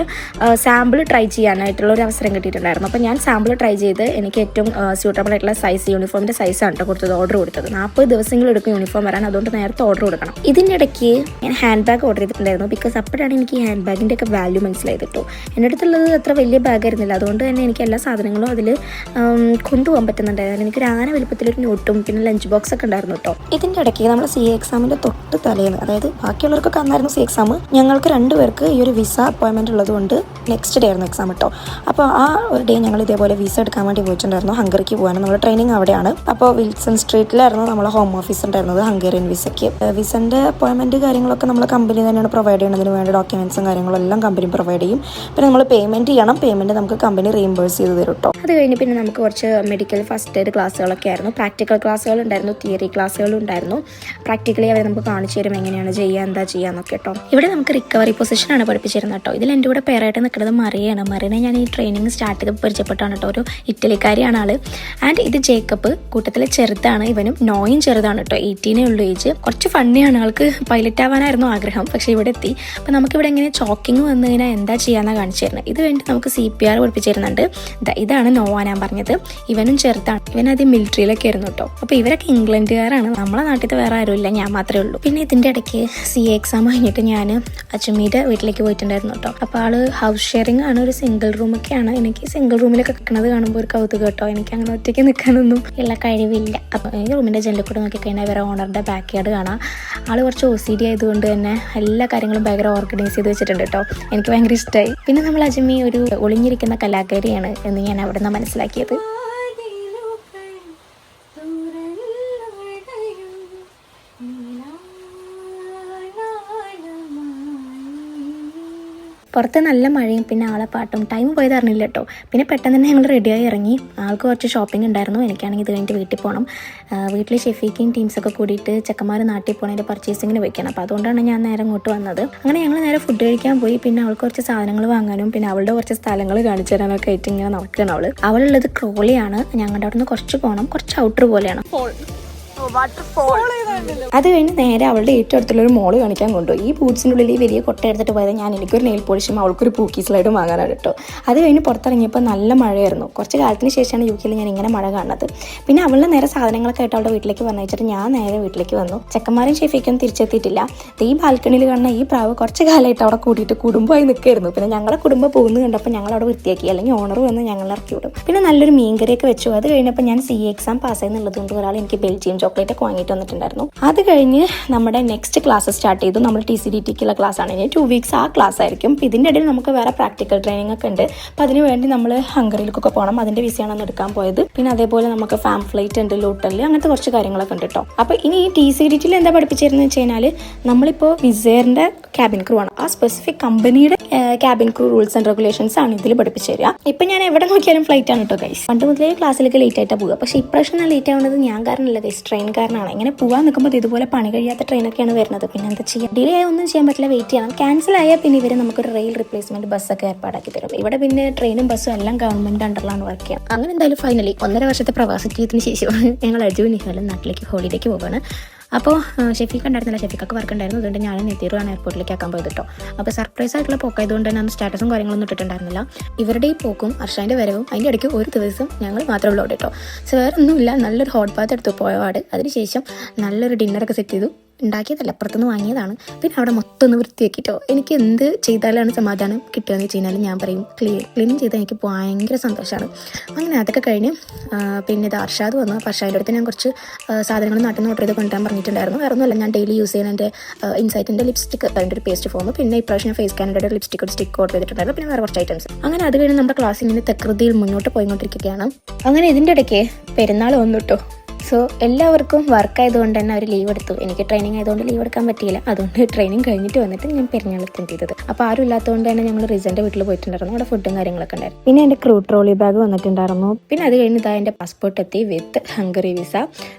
സാമ്പിൾ ട്രൈ ചെയ്യാനായിട്ടുള്ള ഒരു അവസരം കിട്ടിയിട്ടുണ്ടായിരുന്നു. അപ്പോൾ ഞാൻ സാമ്പിൾ ട്രൈ ചെയ്ത് എനിക്ക് ഏറ്റവും സ്യൂട്ടബിൾ ആയിട്ടുള്ള സൈസ്, യൂണിഫോമിൻ്റെ സൈസാണ് കേട്ടോ കൊടുത്തത്, ഓർഡർ കൊടുത്തത്. 40 ദിവസങ്ങൾ എടുക്കും യൂണിഫോം വരാൻ, അതുകൊണ്ട് നേരത്തെ ഓർഡർ കൊടുക്കണം. ഇതിൻ്റെ ഇടയ്ക്ക് ഞാൻ ഹാൻഡ് ബാഗ് ഓർഡർ ചെയ്തിട്ടുണ്ടായിരുന്നു. ബിക്കോസ് അപ്പോഴാണ് എനിക്ക് ഈ ഹാൻഡ് ബാഗിൻ്റെ ഒക്കെ വാല്യൂ മനസ്സിലായത് കേട്ടോ. എൻ്റെ അടുത്തുള്ളത് അത്ര വലിയ ബാഗ് ആയിരുന്നില്ല, അതുകൊണ്ട് തന്നെ എനിക്ക് എല്ലാ സാധനങ്ങളും അതിൽ കൊണ്ടുപോകാൻ പറ്റുന്നുണ്ടായിരുന്നു. എനിക്കൊരു ആന വലുപ്പത്തിലൊരു നോട്ടും പിന്നെ ലഞ്ച് ബോക്സ് ഒക്കെ ഉണ്ടായിരുന്നു കേട്ടോ. ഇതിൻ്റെ ഇടയ്ക്ക് നമ്മൾ CA എക്സാമിൻ്റെ തൊട്ട് തലേന്ന്, അതായത് ബാക്കിയുള്ളവർക്കൊക്കെ അന്നായിരുന്നു CA എക്സാം, ഞങ്ങൾക്ക് 2 പേർക്ക് ഈ ഒരു വിസ അപ്പോയിൻമെൻറ്റ് ഉള്ളതുകൊണ്ട് നെക്സ്റ്റ് ഡേ ആയിരുന്നു എക്സാം കേട്ടോ. അപ്പോൾ ആ ഒരു ഡേ ഞങ്ങൾ ഇതേപോലെ വിസ എടുക്കാൻ വേണ്ടി പോയിട്ടുണ്ടായിരുന്നു. ഹംഗറിക്ക് പോകാനും നമ്മുടെ ട്രെയിനിങ് അവിടെയാണ്. അപ്പോൾ വിൽസൺ സ്ട്രീറ്റിലായിരുന്നു നമ്മളെ ഹോം ഓഫീസ് ഉണ്ടായിരുന്നത് ഹംഗേറിയൻ വിസയ്ക്ക്. വിസൻ്റെ അപ്പോയിൻമെൻറ്റ് കാര്യങ്ങളൊക്കെ നമ്മൾ കമ്പനി തന്നെയാണ് പ്രൊവൈഡ് ചെയ്യുന്നതിന് വേണ്ട ഡോക്യുമെൻറ്റ്സും കാര്യങ്ങളും എല്ലാം കമ്പനി പ്രൊവൈഡ് ചെയ്യും. പിന്നെ നമ്മൾ പേയ്മെൻറ്റ് ചെയ്യണം, പേയ്മെൻറ്റ് നമുക്ക് കമ്പനി റീഇംബേഴ്സ് ചെയ്ത് തരും കേട്ടോ. അത് കഴിഞ്ഞ് പിന്നെ നമുക്ക് കുറച്ച് മെഡിക്കൽ ഫസ്റ്റ് എയ്ഡ് ക്ലാസ്സുകളൊക്കെ ആയിരുന്നു. പ്രാക്ടിക്കൽ ക്ലാസ്സുകൾ ഉണ്ടായിരുന്നു, തിയറി ക്ലാസ്സുകളും ഉണ്ടായിരുന്നു. പ്രാക്ടിക്കലി അവർ നമുക്ക് കാണിച്ചു തരും എങ്ങനെയാണ് ചെയ്യുക, എന്താ ചെയ്യാന്നൊക്കെ കേട്ടോ. ഇവിടെ നമുക്ക് റിക്കവറി പൊസിഷനാണ് പഠിപ്പിച്ചിരുന്നത് കേട്ടോ. ഇതിൽ എൻ്റെ കൂടെ പേരായിട്ട് നിൽക്കുന്നത് മറിയാണ്. മറിയനെ ഞാൻ ഈ ട്രെയിനിങ് സ്റ്റാർട്ട് ചെയ്ത് പരിചയപ്പെട്ടാണ് കേട്ടോ. ഒരു ഇറ്റലിക്കാരിയാണ് ആള്. ആൻഡ് ഇത് ജേക്കബ്, കൂട്ടത്തിലെ ചെറുതാണ്. ഇവനും നോയും ചെറുതാണ് കേട്ടോ, 18 ഉള്ളൂ ഏജ്. കുറച്ച് ഫണ്ണിയാണ്, ആൾക്ക് പൈലറ്റ് ആവാനായിരുന്നു ആഗ്രഹം, പക്ഷേ ഇവിടെ എത്തി. അപ്പോൾ നമുക്കിവിടെ എങ്ങനെ ചോക്കിങ് വന്നു കഴിഞ്ഞാൽ എന്താ ചെയ്യാന്നാണ് കാണിച്ചു തരുന്നത്. ഇത് വേണ്ടി നമുക്ക് CPR പഠിപ്പിച്ചിരുന്നുണ്ട്. ഇതാണ് നോവാ ഞാൻ പറഞ്ഞത്. ഇവനും ചെറുതാണ്, ഇവനത് മിലിറ്ററിയിലൊക്കെ ആയിരുന്നു കേട്ടോ. അപ്പോൾ ഇവരൊക്കെ ഇംഗ്ലണ്ടുകാരാണ്, നമ്മളെ നാട്ടിൽ വേറെ ആരുമില്ല, ഞാൻ മാത്രമേ ഉള്ളൂ. പിന്നെ ഇതിൻ്റെ ഇടയ്ക്ക് CA എക്സാം കഴിഞ്ഞിട്ട് ഞാൻ അച്ചുമ്മീൻ്റെ വീട്ടിലേക്ക് പോയിട്ടുണ്ടായിരുന്നു കേട്ടോ. അപ്പോൾ ആള് ഹൗസ് ഷെയറിംഗ് ആണ്, ഒരു സിംഗിൾ റൂമൊക്കെയാണ്. എനിക്ക് സിംഗിൾ റൂമിലൊക്കെ നിൽക്കുന്നത് കാണുമ്പോൾ ഒരു കൗതുകം കേട്ടോ. എനിക്ക് അങ്ങനെ ഒറ്റയ്ക്ക് നിൽക്കാനൊന്നും ഉള്ള കഴിവില്ല. അപ്പോൾ ഈ റൂമിൻ്റെ ജനലിൽ കൂടെ നോക്കിക്കഴിഞ്ഞാൽ വേറെ ഓണറിൻ്റെ ബാക്ക് യാർഡ് കാണാം. ആൾ കുറച്ച് OCD ആയതുകൊണ്ട് തന്നെ എല്ലാ കാര്യങ്ങളും ഭയങ്കര ഓർഗനൈസ് ചെയ്ത് വെച്ചിട്ടുണ്ട് കേട്ടോ. എനിക്ക് ഭയങ്കര ഇഷ്ടമായി. പിന്നെ നമ്മൾ അജ്മി ഒരു ഒളിഞ്ഞിരിക്കുന്ന കലാകാരിയാണ് എന്ന് ഞാൻ അവിടെ നിന്ന് മനസ്സിലാക്കിയത്. പുറത്ത് നല്ല മഴയും പിന്നെ ആളെ പാട്ടും, ടൈം പോയത് അറിഞ്ഞില്ല കേട്ടോ. പിന്നെ പെട്ടെന്ന് തന്നെ ഞങ്ങൾ റെഡിയായി ഇറങ്ങി. ആൾക്ക് കുറച്ച് ഷോപ്പിംഗ് ഉണ്ടായിരുന്നു, എനിക്കാണെങ്കിൽ ഇത് കഴിഞ്ഞിട്ട് വീട്ടിൽ പോകണം. വീട്ടിൽ ഷെഫീക്കും ടീംസൊക്കെ കൂടിയിട്ട് ചെക്കന്മാർ നാട്ടിൽ പോകണതിൻ്റെ പർച്ചേസിങ്ങിന് വെക്കണം. അപ്പോൾ അതുകൊണ്ടാണ് ഞാൻ നേരെ ഇങ്ങോട്ട് വന്നത്. അങ്ങനെ ഞങ്ങൾ നേരെ ഫുഡ് കഴിക്കാൻ പോയി. പിന്നെ അവൾക്ക് കുറച്ച് സാധനങ്ങൾ വാങ്ങാനും പിന്നെ അവളുടെ കുറച്ച് സ്ഥലങ്ങൾ കാണിച്ചു തരാനൊക്കെ ആയിട്ട് ഇങ്ങനെ നടക്കുകയാണ് അവളുള്ളത് ക്രോളിയാണ്. ഞങ്ങളുടെ അവിടെ നിന്ന് കുറച്ച് പോകണം, കുറച്ച് ഔട്ടർ പോലെയാണ്. അത് കഴിഞ്ഞ് നേരെ അവളുടെ ഏറ്റവും അടുത്തുള്ള ഒരു മോള് കാണിക്കാൻ കൊണ്ടുപോയി. ഈ ബൂട്ട്സിൻ്റെ ഉള്ളിൽ ഈ വലിയ കൊട്ട എടുത്തിട്ട് പോയത് ഞാൻ എനിക്കൊരു നെയിൽ പോളിഷും അവൾക്കൊരു പൂക്കി സ്ലൈഡും വാങ്ങാനാണ് കേട്ടോ. അത് കഴിഞ്ഞ് പുറത്തിറങ്ങിയപ്പോൾ നല്ല മഴയായിരുന്നു. കുറച്ച് കാലത്തിന് ശേഷമാണ് UK ഞാൻ ഇങ്ങനെ മഴ കാണുന്നത്. പിന്നെ അവളുടെ നേരെ സാധനങ്ങളൊക്കെ ആയിട്ട് അവളുടെ വീട്ടിലേക്ക് പറഞ്ഞു വെച്ചിട്ട് ഞാൻ നേരെ വീട്ടിലേക്ക് വന്നു. ചെക്കന്മാരും ഷെഫിക്കും തിരിച്ചെത്തിയിട്ടില്ല. ഈ ബാൽക്കണിയിൽ കാണുന്ന ഈ പ്രാവ് കുറച്ച് കാലമായിട്ട് അവിടെ കൂടിയിട്ട് കുടുംബമായി നിൽക്കായിരുന്നു. പിന്നെ ഞങ്ങളെ കുടുംബം പോകുന്നത് കണ്ടപ്പോൾ ഞങ്ങൾ അവിടെ വൃത്തിയാക്കി, അല്ലെങ്കിൽ ഓണർ വന്ന് ഞങ്ങൾ ഇറക്കി വിടും. പിന്നെ നല്ലൊരു മീൻകറിയൊക്കെ വെച്ചു. അത് കഴിഞ്ഞപ്പോൾ ഞാൻ CA എക്സാം പാസ്സായി എന്നുള്ളത് കൊണ്ട് ഒരാൾ എനിക്ക് ബെൽജിയം ചോക്ലേറ്റ് ഒക്കെ വാങ്ങിയിട്ട് വന്നിട്ടുണ്ടായിരുന്നു. അത് കഴിഞ്ഞ് നമ്മുടെ നെക്സ്റ്റ് ക്ലാസ് സ്റ്റാർട്ട് ചെയ്തു. നമ്മൾ TCDTക്കുള്ള ക്ലാസ് ആണ്. ഇനി 2 weeks ആ ക്ലാസ് ആയിരിക്കും. അപ്പോൾ ഇതിൻ്റെ ഇടയിൽ നമുക്ക് വേറെ പ്രാക്ടിക്കൽ ട്രെയിനിങ് ഒക്കെ ഉണ്ട്. അപ്പോൾ അതിന് വേണ്ടി നമ്മൾ ഹംഗറിയിലേക്കൊക്കെ പോകണം. അതിൻ്റെ വിസയാണ് എടുക്കാൻ പോയത്. പിന്നെ അതേപോലെ നമുക്ക് ഫാം ഫ്ലൈറ്റ് ഉണ്ട്, ലൂട്ടറിൽ, അങ്ങനത്തെ കുറച്ച് കാര്യങ്ങളൊക്കെ ഉണ്ട് കേട്ടോ. അപ്പോൾ ഇനി ഈ TCDTയിൽ എന്താ പഠിപ്പിച്ചിരുന്നത് വെച്ച് കഴിഞ്ഞാൽ നമ്മളിപ്പോൾ വിസേറിൻ്റെ ക്യാബിൻ ക്രൂ ആണ്. ആ സ്പെസിഫിക് കമ്പനിയുടെ cabin crew rules and regulations ആണ് ഇതിൽ പഠിപ്പിച്ചു തരിക. ഇപ്പം ഞാൻ എവിടെ നോക്കിയാലും ഫ്ലൈറ്റ് ആണ് കേട്ടോ ഗൈസ്. പണ്ട് മുതലേ ക്ലാസ്സിലേക്ക് ലേറ്റ് ആയിട്ടാണ് പോവുക. പക്ഷേ ഇപ്രാവശ്യം ഞാൻ ലേറ്റ് ആവുന്നത് ഞാൻ കാരണമല്ല ഗൈസ്, ട്രെയിൻ കാരണമാണ്. ഇങ്ങനെ പോകാൻ നിൽക്കുമ്പോൾ ഇതുപോലെ പണി കഴിയാത്ത ട്രെയിനൊക്കെയാണ് വരുന്നത്. പിന്നെ എന്താ ചെയ്യുക, ഡിലേ ആയി ഒന്നും ചെയ്യാൻ പറ്റില്ല, വെയിറ്റ് ചെയ്യണം. ക്യാൻസൽ ആയാൽ പിന്നെ ഇവർ നമുക്കൊരു റെയിൽ റിപ്ലേസ്മെന്റ് ബസ്സൊക്കെ ഏർപ്പാടാക്കി തരും. ഇവിടെ പിന്നെ ട്രെയിനും ബസ്സും എല്ലാം ഗവൺമെന്റ് അണ്ടറിലാണ് വർക്ക് ചെയ്യുക. അങ്ങനെ എന്തായാലും ഫൈനലി 1.5 വർഷത്തെ പ്രവാസ ജീവിതത്തിന് ശേഷം ഞങ്ങൾ അജു നിഹാലും നാട്ടിലേക്ക് ഹോളിഡേക്ക് പോവുകയാണ്. അപ്പോൾ ഷെഫീക്ക് ഉണ്ടായിരുന്നില്ല, ഷെഫീക്കൊക്കെ വർക്ക് ഉണ്ടായിരുന്നു. അതുകൊണ്ട് ഞാൻ നെത്തീറുമാണ് എയർപോർട്ടിലേക്ക് ആക്കാൻ പോയത് കേട്ടോ. അപ്പോൾ സർപ്രൈസ് ആയിട്ടുള്ള പോക്കായതുകൊണ്ട് തന്നെ സ്റ്റാറ്റസും കാര്യങ്ങളൊന്നും ഇട്ടിട്ടുണ്ടായിരുന്നില്ല. ഇവരുടെ ഈ പോക്കും അർഷാൻ്റെ വരവും അതിൻ്റെ ഇടയ്ക്ക് ഒരു ദിവസം ഞങ്ങൾ മാത്രമേ ഉള്ളൂ കേട്ടോ. സോ വേറെ ഒന്നുമില്ല, നല്ലൊരു ഹോട്ട് ബാത്ത് എടുത്തു പോയപാട്. അതിനുശേഷം നല്ലൊരു ഡിന്നറൊക്കെ സെറ്റ് ചെയ്തു. ഉണ്ടാക്കിയതല്ല, അപ്പുറത്തുനിന്ന് വാങ്ങിയതാണ്. പിന്നെ അവിടെ മൊത്തം ഒന്ന് വൃത്തിയാക്കിട്ടോ. എനിക്ക് എന്ത് ചെയ്താലാണ് സമാധാനം കിട്ടുകയെന്ന് വെച്ച് കഴിഞ്ഞാൽ ഞാൻ പറയും ക്ലീൻ ചെയ്താൽ എനിക്ക് ഭയങ്കര സന്തോഷമാണ്. അങ്ങനെ അതൊക്കെ കഴിഞ്ഞ് പിന്നെ ഇത് അർഷാദ് വന്നു. അപ്പോൾ അർഷാദിൻ്റെ അടുത്ത് ഞാൻ കുറച്ച് സാധനങ്ങൾ നാട്ടിൽ നിന്ന് ഓർഡർ ചെയ്ത് കൊണ്ടുവരാൻ പറഞ്ഞിട്ടുണ്ടായിരുന്നു. വേറെ ഒന്നുമല്ല, ഞാൻ ഡെയിലി യൂസ് ചെയ്യുന്ന എൻ്റെ ഇൻസൈറ്റിൻ്റെ ലിപ്സ്റ്റിക്ക്, അതിൻ്റെ ഒരു പേസ്റ്റ് ഫോം, പിന്നെ ഇപ്രാവശ്യം ഞാൻ ഫേസ് കാനഡയുടെ ഒരു ലിപ്സ്റ്റിക്ക് ഓർഡർ ചെയ്തിട്ടുണ്ടായിരുന്നു. പിന്നെ വേറെ കുറച്ച് ഐറ്റംസ്. അങ്ങനെ അത് കഴിഞ്ഞ് നമ്മുടെ ക്ലാസ്സിൽ നിന്ന് തകൃതിയിൽ മുന്നോട്ട് പോയിക്കൊണ്ടിരിക്കുകയാണ്. അങ്ങനെ ഇതിൻ്റെ ഇടയ്ക്ക് പെരുന്നാൾ വന്നു കേട്ടോ. സോ എല്ലാവർക്കും വർക്ക് ആയതുകൊണ്ട് തന്നെ അവർ ലീവ് എടുത്തു. എനിക്ക് ട്രെയിനിങ് ആയതുകൊണ്ട് ലീവ് എടുക്കാൻ പറ്റിയില്ല. അതുകൊണ്ട് ട്രെയിനിങ് കഴിഞ്ഞിട്ട് വന്നിട്ട് ഞാൻ പെരിഞ്ഞാളത്തിന് ചെയ്തത്. അപ്പോൾ ആരും ഇല്ലാത്തതുകൊണ്ട് തന്നെ ഞങ്ങൾ റിസൻ്റെ വീട്ടിൽ പോയിട്ടുണ്ടായിരുന്നു. അവിടെ ഫുഡും കാര്യങ്ങളൊക്കെ ഉണ്ടായിരുന്നു. പിന്നെ എൻ്റെ ക്രൂ ട്രോളി ബാഗ് വന്നിട്ടുണ്ടായിരുന്നു. പിന്നെ അത് കഴിഞ്ഞ് ഇതാ എൻ്റെ പാസ്പോർട്ട് എത്തി വിത്ത് ഹംഗറി വിസ.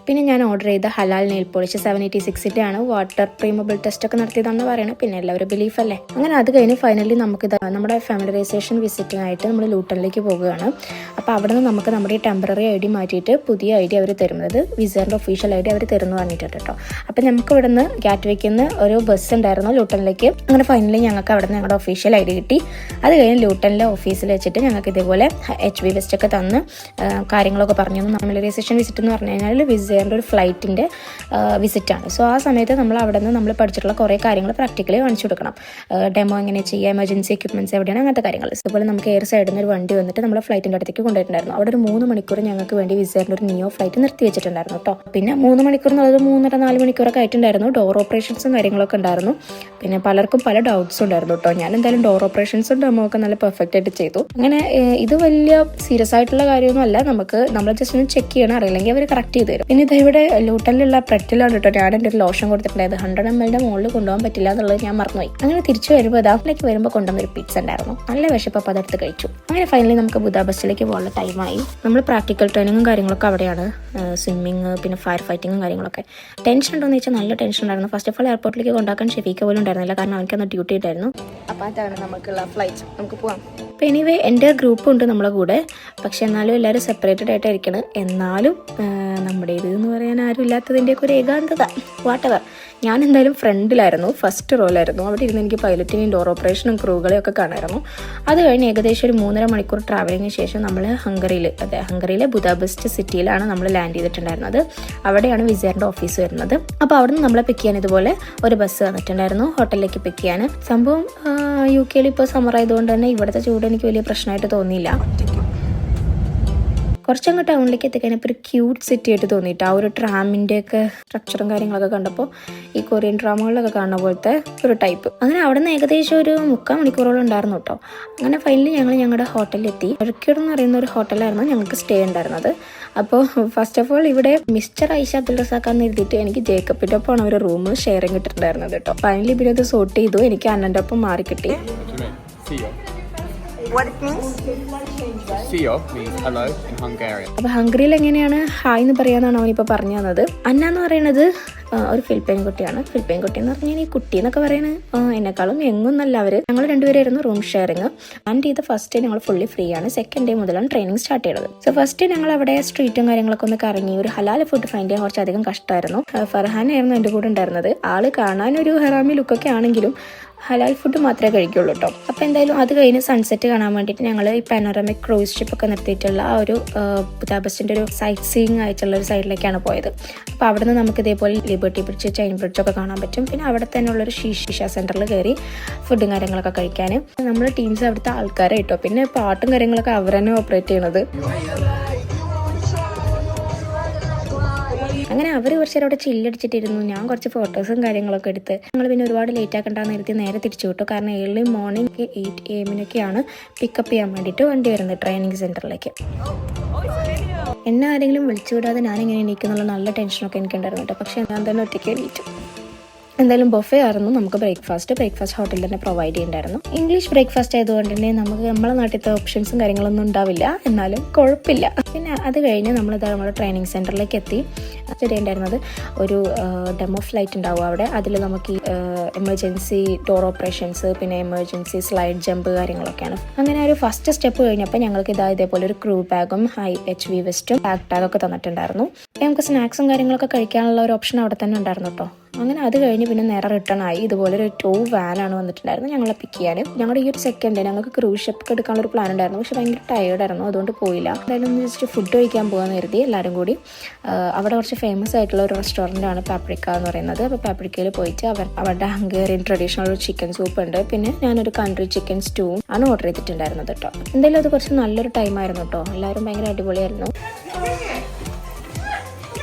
പിന്നെ ഞാൻ ഓർഡർ ചെയ്ത ഹലാൽ നെയിൽ പോളിഷ് 786 ആണ്. വാട്ടർ പ്രീമബിൾ ടെസ്റ്റ് ഒക്കെ നടത്തിയതാണെന്ന് പറയണം. പിന്നെ എല്ലാവരും ബിലീഫ് അല്ലേ. അങ്ങനെ അത് കഴിഞ്ഞ് ഫൈനലി നമുക്ക് നമ്മുടെ ഫാമിലൈസേഷൻ വിസിറ്റിനായിട്ട് നമ്മൾ ലൂട്ടണിലേക്ക് പോകുകയാണ്. അപ്പോൾ അവിടെ നിന്ന് നമുക്ക് നമ്മുടെ ഈ ടെമ്പററി ID മാറ്റിയിട്ട് പുതിയ ID അവർ തരുന്നത് വിസേറിൻ്റെ ഒഫീഷ്യൽ ID അവർ തരുന്നു പറഞ്ഞിട്ടുണ്ട് കേട്ടോ. അപ്പോൾ നമുക്ക് ഇവിടെ നിന്ന് ഗാറ്റ്വേക്കിൽ നിന്ന് ഒരു ബസ് ഉണ്ടായിരുന്നു ലൂട്ടണിലേക്ക്. അങ്ങനെ ഫൈനലി ഞങ്ങൾക്ക് അവിടെ നിന്ന് ഞങ്ങളുടെ ഒഫീഷ്യൽ ID കിട്ടി. അത് കഴിഞ്ഞ് ലൂട്ടണിലെ ഓഫീസിൽ വെച്ചിട്ട് ഞങ്ങൾക്ക് ഇതേപോലെ HV വെസ്റ്റ് ഒക്കെ തന്ന് കാര്യങ്ങളൊക്കെ പറഞ്ഞു. ഫാമിലൈസേഷൻ വിസിറ്റ് എന്ന് പറഞ്ഞു കഴിഞ്ഞാൽ വിസേറിൻ്റെ ഒരു ഫ്ലൈറ്റിൻ്റെ വിസിറ്റാണ്. സോ ആ സമയത്ത് നമ്മൾ അവിടെ നിന്ന് നമ്മൾ പഠിച്ചിട്ടുള്ള കുറേ കാര്യങ്ങൾ പ്രാക്ടിക്കലി കാണിച്ചു കൊടുക്കണം. ഡെമോ എങ്ങനെ ചെയ്യുക, എമർജൻസി എക്യുപ്മെൻറ്റ്സ് എവിടെയാണ്, അങ്ങനത്തെ കാര്യങ്ങൾ. അതുപോലെ നമുക്ക് എയർ സൈഡിൽ നിന്ന് ഒരു വണ്ടി വന്നിട്ട് നമ്മൾ ഫ്ലൈറ്റിൻ്റെ അടുത്തേക്ക് കൊണ്ടുപോയിട്ടുണ്ടായിരുന്നു. അവിടെ ഒരു 3 മണിക്കൂർ ഞങ്ങൾക്ക് വേണ്ടി വിസേറിൻ്റെ ഒരു നിയോ ഫ്ലൈറ്റ് നിർത്തി വെച്ചിട്ടുണ്ടായിരുന്നു കേട്ടോ. പിന്നെ 3 മണിക്കൂർ എന്നുള്ളത് 3.5-4 മണിക്കൂറൊക്കെ ആയിട്ടുണ്ടായിരുന്നു. ഡോർ ഓപ്പറേഷൻസും കാര്യങ്ങളൊക്കെ ഉണ്ടായിരുന്നു. പിന്നെ പലർക്കും പല ഡൗട്ട്സും ഉണ്ടായിരുന്നു കേട്ടോ. ഞാൻ എന്തായാലും ഡോർ ഓപ്പറേഷൻസും ഡെമോ ഒക്കെ നല്ല പെർഫെക്റ്റ് ആയിട്ട് ചെയ്തു. അങ്ങനെ ഇത് വലിയ സീരിയസ് ആയിട്ടുള്ള കാര്യമൊന്നും അല്ല. നമ്മൾ ജസ്റ്റ് ഒന്ന് ചെക്ക് ചെയ്യണം, അറിയില്ലെങ്കിൽ അവർ കറക്റ്റ് ചെയ്ത് തരും. പിന്നെ ഇവിടെ ലൂട്ടനിലുള്ള പ്രെറ്റിലാണ് കേട്ടോ ഞാൻ എൻ്റെ ഒരു ലോഷൻ കൊടുത്തിട്ടുണ്ടായത്. 100 ml മുകളിൽ കൊണ്ടുപോകാൻ പറ്റില്ല എന്നുള്ളത് ഞാൻ മറന്നുപോയി. അങ്ങനെ തിരിച്ചു വരുമ്പോൾ ദാഫിലേക്ക് വരുമ്പോൾ കൊണ്ടുവന്നൊരു പിസ്സ ഉണ്ടായിരുന്നു. നല്ല വിശപ്പപ്പോൾ അതെടുത്ത് കഴിച്ചു. അങ്ങനെ ഫൈനലി നമുക്ക് ബുദാപെസ്റ്റിലേക്ക് പോകാനുള്ള ടൈമായി. നമ്മൾ പ്രാക്ടിക്കൽ ട്രെയിനിങ്ങും കാര്യങ്ങളൊക്കെ അവിടെയാണ്. സ്വിമ്മിങ്, പിന്നെ ഫയർ ഫൈറ്റിങ്ങും കാര്യങ്ങളൊക്കെ. ടെൻഷൻ ഉണ്ടോയെന്ന് വെച്ചാൽ നല്ല ടെൻഷൻ ഉണ്ടായിരുന്നു. ഫസ്റ്റ് ഓഫ് ഓൾ എയർപോർട്ടിലേക്ക് കൊണ്ടാക്കാൻ ഷെഫീക്ക പോലും ഉണ്ടായിരുന്നില്ല, കാരണം അവനക്കന്ന് ഡ്യൂട്ടി ഉണ്ടായിരുന്നു. അപ്പോൾ അതാണ് നമുക്കുള്ള ഫ്ലൈറ്റ്. നമുക്ക് പോകാം. അപ്പോൾ എനിവേ എൻ്റെ ഗ്രൂപ്പുണ്ട് നമ്മളെ കൂടെ. പക്ഷെ എന്നാലും എല്ലാവരും സെപ്പറേറ്റഡ് ആയിട്ടായിരിക്കണം. എന്നാലും നമ്മുടെ ഇതെന്ന് പറയാൻ ആരും ഇല്ലാത്തതിൻ്റെയൊക്കെ ഒരു ഏകാന്തത. വാട്ടെവർ. ഞാൻ എന്തായാലും ഫ്രണ്ടിലായിരുന്നു, ഫസ്റ്റ് റോയിലായിരുന്നു. അവിടെ ഇരുന്ന് എനിക്ക് പൈലറ്റിനെയും ഡോർ ഓപ്പറേഷനും ക്രൂകളെയും ഒക്കെ കാണായിരുന്നു. അത് കഴിഞ്ഞ് ഏകദേശം ഒരു 3.5 മണിക്കൂർ ട്രാവലിങ്ങിന് ശേഷം നമ്മൾ ഹംഗറിയിലെ ബുദാപെസ്റ്റ് സിറ്റിയിലാണ് നമ്മൾ ലാൻഡ് ചെയ്തിട്ടുണ്ടായിരുന്നത്. അവിടെയാണ് വിസേറിൻ്റെ ഓഫീസ് വരുന്നത്. അപ്പോൾ അവിടെ നിന്ന് നമ്മളെ പിക്ക് ചെയ്യാൻ ഇതുപോലെ ഒരു ബസ് വന്നിട്ടുണ്ടായിരുന്നു ഹോട്ടലിലേക്ക് പിക്ക് ചെയ്യാൻ. സംഭവം UK ഇപ്പോൾ സമ്മർ ആയതുകൊണ്ട് തന്നെ ഇവിടുത്തെ ചൂട് എനിക്ക് വലിയ പ്രശ്നമായിട്ട് തോന്നിയില്ല. കുറച്ചങ്ങ് ടൗണിലേക്ക് എത്തിക്കഴിഞ്ഞപ്പോൾ ഒരു ക്യൂട്ട് സിറ്റി ആയിട്ട് തോന്നിയിട്ട് ആ ഒരു ട്രാമിൻ്റെയൊക്കെ സ്ട്രക്ചറും കാര്യങ്ങളൊക്കെ കണ്ടപ്പോൾ ഈ കൊറിയൻ ഡ്രാമകളിലൊക്കെ കാണുന്ന പോലത്തെ ഒരു ടൈപ്പ്. അങ്ങനെ അവിടെ നിന്ന് ഏകദേശം ഒരു 3/4 മണിക്കൂറോളം ഉണ്ടായിരുന്നു കേട്ടോ. അങ്ങനെ ഫൈനലി ഞങ്ങൾ ഞങ്ങളുടെ ഹോട്ടലിലെത്തി. ഒരിക്കൽ എന്ന് പറയുന്ന ഒരു ഹോട്ടലായിരുന്നു ഞങ്ങൾക്ക് സ്റ്റേ ഉണ്ടായിരുന്നത്. അപ്പോൾ ഫസ്റ്റ് ഓഫ് ഓൾ ഇവിടെ മിസ്റ്റർ ഐഷ അബ്ദുൾ റസാഖാന്ന് എഴുതിയിട്ട് എനിക്ക് ജേക്കബിൻ്റെ ഒപ്പമാണ് ഒരു റൂം ഷെയറിങ് ഇട്ടിട്ടുണ്ടായിരുന്നത് കേട്ടോ. ഫൈനലി പിന്നെ അത് സോർട്ട് ചെയ്തു. എനിക്ക് അന്നൻ്റെ ഒപ്പം മാറി കിട്ടി. What it means? Siyo means hello in Hungarian. അപ്പോൾ ഹംഗറിയിൽ എങ്ങനെയാണ് ഹായ് എന്ന് പറയാന്നാണ് അവനിപ്പോൾ പറഞ്ഞു തന്നത്. അന്ന എന്ന് പറയുന്നത് ഒരു ഫിലിപ്പൈൻ കുട്ടിയാണ്. ഫിലിപ്പൈൻ കുട്ടി എന്ന് പറഞ്ഞാൽ ഈ കുട്ടി എന്നൊക്കെ പറയുന്നത് എന്നെക്കാളും എങ്ങൊന്നല്ല അവർ. ഞങ്ങൾ രണ്ടുപേരായിരുന്നു റൂം ഷെയറിങ്. ആൻഡ് ചെയ്ത ഫസ്റ്റ് ഡേ ഞങ്ങൾ ഫുള്ളി ഫ്രീ ആണ്. സെക്കൻഡ് ഡേ മുതലാണ് ട്രെയിനിങ് സ്റ്റാർട്ട് ചെയ്തത്. സോ ഫസ്റ്റ് ഡേ ഞങ്ങൾ അവിടെ സ്ട്രീറ്റും കാര്യങ്ങളൊക്കെ ഒന്ന് കറങ്ങി. ഒരു ഹലാൽ ഫുഡ് ഫൈൻഡ് ചെയ്യാൻ കുറച്ചധികം കഷ്ടമായിരുന്നു. ഫർഹാനായിരുന്നു എൻ്റെ കൂടെ ഉണ്ടായിരുന്നത്. ആള് കാണാനൊരു ഹറാമി ലുക്കൊക്കെ ആണെങ്കിലും ഹലാൽ ഫുഡ് മാത്രമേ കഴിക്കുള്ളൂ കേട്ടോ. അപ്പോൾ എന്തായാലും അത് കഴിഞ്ഞ് സൺസെറ്റ് കാണാൻ വേണ്ടിയിട്ട് ഞങ്ങൾ ഈ പാനോറമിക് ക്രൂസ് ഷിപ്പൊക്കെ നിർത്തിയിട്ടുള്ള ആ ഒരു ബുദാപെസ്റ്റിൻ്റെ ഒരു സൈറ്റ് സീയിങ് ആയിട്ടുള്ള ഒരു സൈഡിലേക്കാണ് പോയത്. അപ്പോൾ അവിടെ നിന്ന് നമുക്ക് ഇതേപോലെ ലിബർട്ടി ബ്രിഡ്ജ്, ചൈൻ ബ്രിഡ്ജൊക്കെ കാണാൻ പറ്റും. പിന്നെ അവിടെ തന്നെ ഉള്ളൊരു ഷീഷ സെൻറ്ററിൽ കയറി ഫുഡും കാര്യങ്ങളൊക്കെ കഴിക്കാൻ. നമ്മുടെ ടീംസ് അവിടുത്തെ ആൾക്കാരെ കിട്ടോ. പിന്നെ പാട്ടും കാര്യങ്ങളൊക്കെ അവർ തന്നെ ഓപ്പറേറ്റ് ചെയ്യണത്. അങ്ങനെ അവർ കുറച്ച് നേരം അവിടെ ചില്ലടിച്ചിട്ടിരുന്നു. ഞാൻ കുറച്ച് ഫോട്ടോസും കാര്യങ്ങളൊക്കെ എടുത്ത് ഞങ്ങൾ പിന്നെ ഒരുപാട് ലേറ്റ് ആക്കണ്ടെന്ന് കരുതി നേരെ തിരിച്ചു വിട്ടു. കാരണം ഏർലി മോർണിംഗ് 8 AM പിക്കപ്പ് ചെയ്യാൻ വേണ്ടിയിട്ട് വണ്ടി വരുന്നത് ട്രെയിനിങ് സെൻറ്ററിലേക്ക്. എന്നെ ആരെങ്കിലും വിളിച്ചു വിടാതെ ഞാനിങ്ങനെ എണീക്കുന്നുള്ള നല്ല ടെൻഷനൊക്കെ എനിക്കുണ്ടായിരുന്നു കേട്ടോ. പക്ഷേ ഞാൻ തന്നെ ഒറ്റയ്ക്ക് എണീറ്റു. എന്തായാലും ബൊഫേ ആയിരുന്നു. നമുക്ക് ബ്രേക്ക്ഫാസ്റ്റ് ഹോട്ടലിൽ തന്നെ പ്രൊവൈഡ് ചെയ്യുന്നുണ്ടായിരുന്നു. ഇംഗ്ലീഷ് ബ്രേക്ക്ഫാസ്റ്റ് ആയതുകൊണ്ട് തന്നെ നമുക്ക് നമ്മളെ നാട്ടിലത്തെ ഓപ്ഷൻസും കാര്യങ്ങളൊന്നും ഉണ്ടാവില്ല. എന്നാലും കുഴപ്പമില്ല. പിന്നെ അത് കഴിഞ്ഞ് നമ്മുടെ ട്രെയിനിങ് സെൻറ്ററിലേക്ക് എത്തി. ഉണ്ടായിരുന്നത് ഒരു ഡെമോ ഫ്ലൈറ്റ് ഉണ്ടാവും അവിടെ. അതിൽ നമുക്ക് എമർജൻസി ഡോർ ഓപ്പറേഷൻസ്, പിന്നെ എമർജൻസി സ്ലൈഡ് ജമ്പ് കാര്യങ്ങളൊക്കെയാണ്. അങ്ങനെ ഒരു ഫസ്റ്റ് സ്റ്റെപ്പ് കഴിഞ്ഞപ്പോൾ ഞങ്ങൾക്ക് ഇതേപോലെ ഒരു ക്രൂ ബാഗും HV വെസ്റ്റും ബാക്ക് ടാഗൊക്കെ തന്നിട്ടുണ്ടായിരുന്നു. നമുക്ക് സ്നാക്സും കാര്യങ്ങളൊക്കെ കഴിക്കാനുള്ള ഒരു ഓപ്ഷൻ അവിടെ തന്നെ ഉണ്ടായിരുന്നു കേട്ടോ. അങ്ങനെ അത് കഴിഞ്ഞ് പിന്നെ നേരെ റിട്ടേൺ ആയി. ഇതുപോലെ ഒരു 2 വാനാണ് വന്നിട്ടുണ്ടായിരുന്നു ഞങ്ങളെ പിക്ക് ചെയ്യാൻ. ഞങ്ങളുടെ ഈ ഒരു സെക്കൻഡ് ഞങ്ങൾക്ക് ക്രൂസ് ഷിപ്പ് എടുക്കാനുള്ള ഒരു പ്ലാൻ ഉണ്ടായിരുന്നു. പക്ഷെ ഭയങ്കര ടയേർഡായിരുന്നു, അതുകൊണ്ട് പോയില്ല. എന്തായാലും ജസ്റ്റ് ഫുഡ് കഴിക്കാൻ പോകാമെന്ന് കരുതി എല്ലാവരും കൂടി. അവിടെ കുറച്ച് ഫേമസ് ആയിട്ടുള്ള ഒരു റെസ്റ്റോറൻ്റാണ് പാപ്രിക്ക എന്ന് പറയുന്നത്. അപ്പോൾ പാപ്രിക്കയിൽ പോയിട്ട് അവരുടെ ഹംഗേറിയൻ ട്രഡീഷണൽ ഒരു ചിക്കൻ സൂപ്പ് ഉണ്ട്. പിന്നെ ഞാനൊരു കൺട്രി ചിക്കൻ സ്റ്റൂവും ആണ് ഓർഡർ ചെയ്തിട്ടുണ്ടായിരുന്നത് കേട്ടോ. എന്തായാലും അത് കുറച്ച് നല്ലൊരു ടൈമായിരുന്നു കേട്ടോ. എല്ലാവരും ഭയങ്കര അടിപൊളിയായിരുന്നു.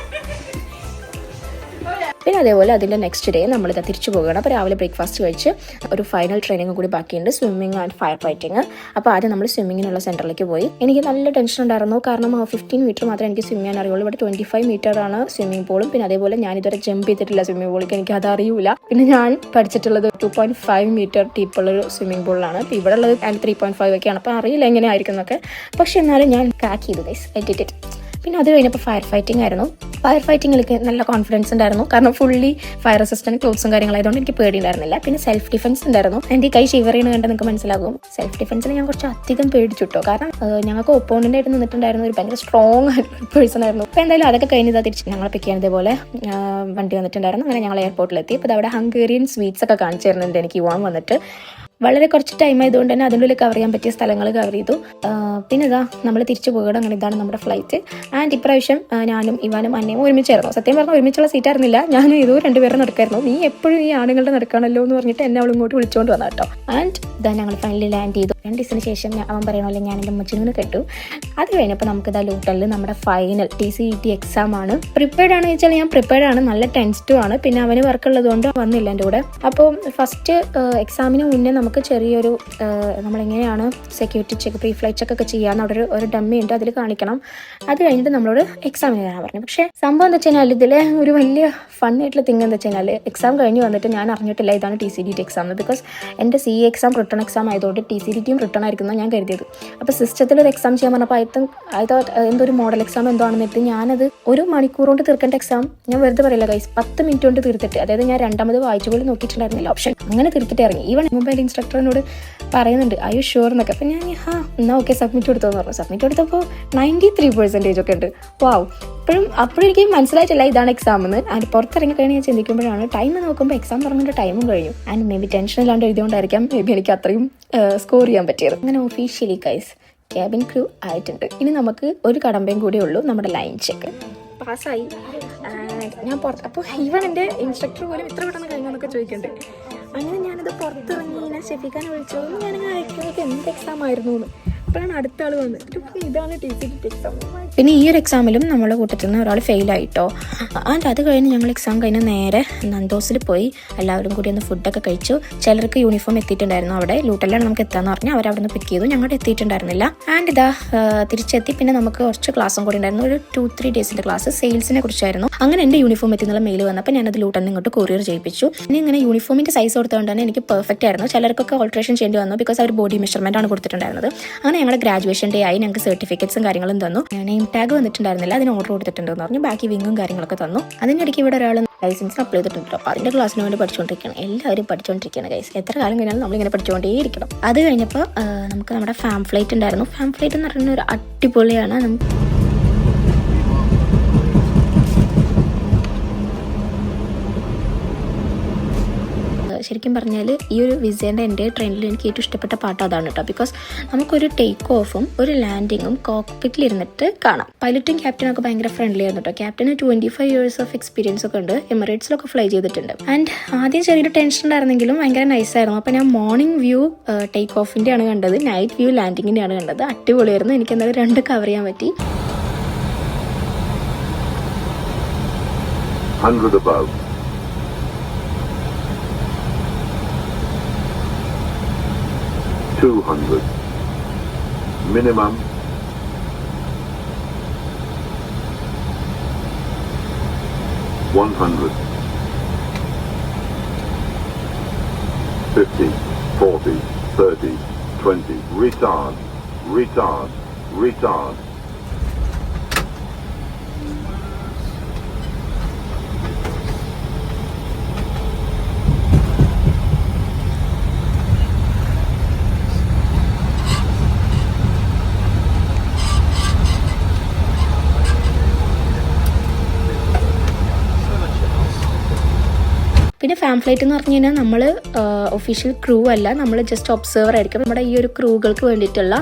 പിന്നെ അതേപോലെ അതിൻ്റെ നെക്സ്റ്റ് ഡേ നമ്മളിത് തിരിച്ചു പോകുകയാണ്. അപ്പോൾ രാവിലെ ബ്രേക്ക്ഫാസ്റ്റ് കഴിച്ച് ഒരു ഫൈനൽ ട്രെയിനിങ് കൂടി ബാക്കിയുണ്ട്, സ്വിമ്മിങ് ആൻഡ് ഫയർ ഫൈറ്റിങ്. അപ്പോൾ ആദ്യം നമ്മൾ സ്വിമ്മിങ്ങിനുള്ള സെൻറ്ററിലേക്ക് പോയി. എനിക്ക് നല്ല ടെൻഷൻ ഉണ്ടായിരുന്നു, കാരണം 15 മീറ്റർ മാത്രമേ എനിക്ക് സ്വിം ചെയ്യാൻ അറിയുള്ളൂ. ഇവിടെ 25 മീറ്ററാണ് സ്വിമ്മിംഗ് പൂളും. പിന്നെ അതേപോലെ ഞാൻ ഇതുവരെ ജമ്പ് ചെയ്തിട്ടില്ല സ്വിമ്മിംഗ് പൂളിലേക്ക്, എനിക്ക് അത് അറിയില്ല. പിന്നെ ഞാൻ പഠിച്ചിട്ടുള്ളത് 2.5 മീറ്റർ ടീപ്പുള്ളൊരു സ്വിമ്മിംഗ് പൂളിലാണ്. അപ്പോൾ ഇവിടെ ഉള്ളത് 3.5 ഒക്കെയാണ്. അപ്പോൾ അറിയില്ല എങ്ങനെ ആയിരിക്കും എന്നൊക്കെ. പക്ഷെ എന്നാലും ഞാൻ ക്രാക്ക് ചെയ്തു ഗൈസ്, ഐ ഡിഡ് ഇറ്റ്. പിന്നെ അത് കഴിഞ്ഞപ്പോൾ ഫയർ ഫൈറ്റിംഗ് ആയിരുന്നു. ഫയർ ഫൈറ്റിങ്ങിലേക്ക് നല്ല കോൺഫിഡൻസ് ഉണ്ടായിരുന്നു, കാരണം ഫുള്ളി ഫയർ റെസിസ്റ്റൻറ്റ് ക്ലോത്ത്സും കാര്യങ്ങളായതുകൊണ്ട് എനിക്ക് പേടിയുണ്ടായിരുന്നില്ല. പിന്നെ സെൽഫ് ഡിഫൻസ് ഉണ്ടായിരുന്നു. എൻ്റെ കൈ ഷിവറിന് കണ്ട് നിങ്ങൾക്ക് മനസ്സിലാകും. സെൽഫ് ഡിഫൻസിൽ ഞാൻ കുറച്ച് അധികം പേടിച്ചിട്ടോ, കാരണം ഞങ്ങൾക്ക് ഒപ്പോണൻ്റ് ആയിട്ട് നിന്നിട്ടുണ്ടായിരുന്ന ഒരു ഭയങ്കര സ്ട്രോങ് ആയിട്ടുള്ള പേഴ്സൺ ആയിരുന്നു. അപ്പോൾ എന്തായാലും അതൊക്കെ കഴിഞ്ഞതാ തിരിച്ച് ഞങ്ങളെ പിക്ക് ചെയ്യാൻ ഇതേപോലെ വണ്ടി വന്നിട്ടുണ്ടായിരുന്നു. അങ്ങനെ ഞങ്ങൾ എയർപോർട്ടിലെത്തി. അപ്പോൾ അവിടെ ഹംഗേറിയൻ സ്വീറ്റ്സ് ഒക്കെ കാണിച്ചു തരുന്നുണ്ട് എനിക്ക് യുവാൻ വന്നിട്ട്. വളരെ കുറച്ച് ടൈം ആയതുകൊണ്ട് തന്നെ അതിൻ്റെ ഉള്ളിൽ കവർ ചെയ്യാൻ പറ്റിയ സ്ഥലങ്ങൾ കവർ ചെയ്തു. പിന്നെ ഇതാ നമ്മൾ തിരിച്ചു പോകണം. അങ്ങനെ ഇതാണ് നമ്മുടെ ഫ്ലൈറ്റ്. ആൻഡ് ഇപ്രാവശ്യം ഞാനും ഇവാനും അന്നയും ഒരുമിച്ചായിരുന്നു. സത്യം പറഞ്ഞാൽ ഒരുമിച്ചുള്ള സീറ്റ് ആയിരുന്നില്ല, ഞാൻ ഏതോ രണ്ടുപേരും നടക്കായിരുന്നു. നീ എപ്പോഴും ഈ ആണുങ്ങളുടെ നടക്കാണല്ലോ എന്ന് പറഞ്ഞിട്ട് എന്നെ അവൾ ഇങ്ങോട്ട് വിളിച്ചുകൊണ്ട് വന്നു കേട്ടോ. ആൻഡ് ഇതാ ഞങ്ങൾ ഫൈനലി ലാൻഡ് ചെയ്തു. 2 ദിവസത്തിന് ശേഷം അവൻ പറയണമല്ലോ ഞാൻ എൻ്റെ അമ്മച്ചിനെ കെട്ടു. അത് കഴിഞ്ഞപ്പോൾ നമുക്ക് ഇതാ ലൂട്ടനിൽ നമ്മുടെ ഫൈനൽ TCET എക്സാം ആണ്. പ്രിപ്പയർഡ് ആണെന്ന് വെച്ചാൽ ഞാൻ പ്രിപ്പയർഡ് ആണ്, നല്ല ടെൻസ്റ്റും ആണ്. പിന്നെ അവന് വർക്കുള്ളത് കൊണ്ട് വന്നില്ല എൻ്റെ കൂടെ. അപ്പോൾ ഫസ്റ്റ് എക്സാമിന് മുന്നേ നമുക്ക് ചെറിയൊരു നമ്മളെങ്ങനെയാണ് security check, pre flight check ഒക്കെ ചെയ്യാമെന്ന് അവിടെ ഒരു ഡമ്മി ഉണ്ട്, അതിൽ കാണിക്കണം. അത് കഴിഞ്ഞിട്ട് നമ്മളോട് എക്സാമിന് ഞാൻ പറഞ്ഞു. പക്ഷേ സംഭവം എന്താ വെച്ച് കഴിഞ്ഞാൽ ഇതിൽ ഒരു വലിയ ഫണ്ണായിട്ടുള്ള തിങ് എന്താ വെച്ച് കഴിഞ്ഞാൽ എക്സാം കഴിഞ്ഞ് വന്നിട്ട് ഞാൻ അറിഞ്ഞിട്ടില്ല ഇതാണ് TCET എക്സാം. ബിക്കോസ് എൻ്റെ CA എക്സാം റിട്ടേൺ എക്സാം ആയതുകൊണ്ട് TCET റിട്ടേൺ ആയിരിക്കുന്ന ഞാൻ കരുതിയത്. അപ്പോൾ സിസ്റ്റത്തിൽ ഒരു എക്സാം ചെയ്യാൻ പറഞ്ഞപ്പോൾ എന്തോ ഒരു മോഡൽ എക്സാം എന്തോ ആണെന്നിട്ട് ഞാനത് 1 മണിക്കൂർ കൊണ്ട് തീർക്കേണ്ട എക്സാം ഞാൻ വെറുതെ പറയില്ല ഗൈസ്, 10 മിനിറ്റ് കൊണ്ട് തീർത്തിട്ട്, അതായത് ഞാൻ 2ാമത് വായിച്ചു പോലും നോക്കിയിട്ടുണ്ടായിരുന്നില്ല ഓപ്ഷൻ, അങ്ങനെ തീർത്തിട്ട് ഇറങ്ങി. ഈവൻ മുമ്പ് ഇൻസ്ട്രക്ടറിനോട് പറയുന്നുണ്ട് ഐ യു ഷുവർ എന്നൊക്കെ. അപ്പോൾ ഞാൻ എന്നാൽ ഓക്കെ സബ്മിറ്റ് കൊടുത്തോന്ന് പറഞ്ഞു. സബ്മിറ്റ് കൊടുത്തപ്പോൾ 93% ഒക്കെ ഉണ്ട്. വാവ്. അപ്പോഴും എനിക്ക് മനസ്സിലായിട്ടില്ല ഇതാണ് എക്സാം എന്ന്. ആൻഡ് പുറത്തിറങ്ങി കഴിഞ്ഞ് ഞാൻ ചിന്തിക്കുമ്പോഴാണ് ടൈം നോക്കുമ്പോൾ എക്സാം പറഞ്ഞിട്ട് ടൈമും കഴിഞ്ഞു. ആൻഡ് മേ ബി ടെൻഷൻ ഇല്ലാണ്ട് എഴുതിയോണ്ടായിരിക്കാം മേ ബി എനിക്ക് അത്രയും സ്കോർ ചെയ്യാൻ പറ്റിയത്. അങ്ങനെ ഒഫീഷ്യലി ഗൈസ് ക്യാബിൻ ക്രൂ ആയിട്ടുണ്ട്. ഇനി നമുക്ക് ഒരു കടമ്പയും കൂടെ ഉള്ളൂ, നമ്മുടെ ലൈൻ ചെക്ക്. പാസ്സായി. ഞാൻ പുറത്ത്, അപ്പോൾ ഈവൻ എൻ്റെ ഇൻസ്ട്രക്ടർ പോലും ഇത്ര പെട്ടെന്ന് കഴിഞ്ഞെന്നൊക്കെ ചോദിക്കുന്നുണ്ട്. അങ്ങനെ ഞാനത് പുറത്തിറങ്ങി ഞാൻ ഷെഫിക്കാനെ വിളിച്ചു, ഞാനിങ്ങനെ അയക്കുന്നത് എന്ത് എക്സാം ആയിരുന്നു എന്ന്. അപ്പോഴാണ് അടുത്ത ആൾ വന്നിട്ട് ഇതാണ് TCET എക്സാം. പിന്നെ ഈ ഒരു എക്സാമിലും നമ്മളെ കൂട്ടത്തിൽ നിന്ന് ഒരാൾ ഫെയിലായിട്ടോ. ആൻഡ് അത് കഴിഞ്ഞ് ഞങ്ങൾ എക്സാം കഴിഞ്ഞ് നേരെ നന്ദോസിൽ പോയി എല്ലാവരും കൂടി ഒന്ന് ഫുഡൊക്കെ കഴിച്ചു. ചിലർക്ക് യൂണിഫോം എത്തിയിട്ടുണ്ടായിരുന്നു, അവിടെ ലൂട്ടലിലാണ് നമുക്ക് എത്താന്ന് പറഞ്ഞാൽ അവരവിടെ നിന്ന് പിക്ക് ചെയ്തു. ഞങ്ങളുടെ എത്തിയിട്ടുണ്ടായിരുന്നില്ല. ആൻഡ് ഇതാ തിരിച്ചെത്തി. പിന്നെ നമുക്ക് കുറച്ച് ക്ലാസ്സും കൂടി ഉണ്ടായിരുന്നു, ഒരു 2-3 ഡേയ്സിൻ്റെ ക്ലാസ് സെയിൽസിനെ കുറിച്ചായിരുന്നു. അങ്ങനെ എൻ്റെ യൂണിഫോം എത്തിന്നുള്ള മെയിൽ വന്നപ്പോൾ ഞാനത് ലൂട്ടലിൽ ഇങ്ങോട്ട് കൊറിയർ ചെയ്യിപ്പിച്ചു. പിന്നെ ഇങ്ങനെ യൂണിഫോമിൻ്റെ സൈസ് കൊടുത്തുകൊണ്ട് തന്നെ എനിക്ക് പെർഫെക്റ്റ് ആയിരുന്നു. ചിലർക്കൊക്കെ ഓൾട്രേഷൻ ചെയ്യേണ്ടി വന്നു, ബിക്കോസ് അവർ ബോഡി മെഷർമെൻ്റ് ആണ് കൊടുത്തിട്ടുണ്ടായിരുന്നത്. അങ്ങനെ ഞങ്ങളുടെ ഗ്രാജുവേഷൻ ഡേ ആയി, ഞങ്ങൾക്ക് സർട്ടിഫിക്കറ്റ്സും കാര്യങ്ങളും തന്നു. നെയിം ടാഗ് വന്നിട്ടുണ്ടായിരുന്നില്ല, അതിന് ഓർഡർ കൊടുത്തിട്ടുണ്ടെന്ന് പറഞ്ഞു. ബാക്കി വിങ്ങും കാര്യങ്ങളൊക്കെ തന്നു. അതിനിടയ്ക്ക് ഇവിടെ ഒരാൾ ലൈസൻസ് അപ്ലൈ ചെയ്തിട്ടുണ്ടല്ലോ, അപ്പോൾ അതിൻ്റെ ക്ലാസ്സിന് വേണ്ടി പഠിച്ചുകൊണ്ടിരിക്കുകയാണ്. എല്ലാവരും പഠിച്ചുകൊണ്ടിരിക്കുകയാണ് ഗൈസ്. എത്ര കാലം കഴിഞ്ഞാലും നമ്മളിങ്ങനെ പഠിച്ചുകൊണ്ടേയിരിക്കണം. അത് കഴിഞ്ഞപ്പോൾ നമുക്ക് നമ്മുടെ ഫാം ഫ്ലൈറ്റ് ഉണ്ടായിരുന്നു. ഫാം ഫ്ലൈറ്റ് എന്ന് പറയുന്ന ഒരു അടിപൊളിയാണ്. ശരിക്കും പറഞ്ഞാൽ ഈ ഒരു വിസേൻ്റെ എൻ്റെ ട്രെയിനിൽ എനിക്ക് ഏറ്റവും ഇഷ്ടപ്പെട്ട പാട്ട് അതാണ് കേട്ടോ. ബിക്കോസ് നമുക്കൊരു ടേക്ക് ഓഫും ഒരു ലാൻഡിങ്ങും കോക്പിറ്റിലിരുന്നിട്ട് കാണാം. പൈലറ്റും ക്യാപ്റ്റനൊക്കെ ഭയങ്കര ഫ്രണ്ട്ലി ആയിരുന്നു കേട്ടോ. ക്യാപ്റ്റന് 25 years ഓഫ് എക്സ്പീരിയൻസ് ഒക്കെ ഉണ്ട്, എമിറേറ്റ്സിലൊക്കെ ഫ്ലൈ ചെയ്തിട്ടുണ്ട്. ആൻഡ് ആദ്യം ചെറിയൊരു ടെൻഷൻ ഉണ്ടായിരുന്നെങ്കിലും ഭയങ്കര നൈസായിരുന്നു. അപ്പോൾ ഞാൻ മോർണിംഗ് വ്യൂ ടേക്ക് ഓഫിൻ്റെ ആണ് കണ്ടത്, നൈറ്റ് വ്യൂ ലാൻഡിങ്ങിൻ്റെ ആണ് കണ്ടത്. അടിപൊളിയായിരുന്നു. എനിക്ക് എന്തായാലും 2 കവർ ചെയ്യാൻ പറ്റി. 100 above. 200. Minimum. 100. 50, 40, 30, 20. Retard. Retard. Retard. പിന്നെ ഫാം ഫ്ലൈറ്റ് എന്ന് പറഞ്ഞു കഴിഞ്ഞാൽ നമ്മൾ ഒഫീഷ്യൽ ക്രൂ അല്ല, നമ്മൾ ജസ്റ്റ് ഒബ്സർവർ ആയിരിക്കും. നമ്മുടെ ഈ ഒരു ക്രൂകൾക്ക് വേണ്ടിയിട്ടുള്ള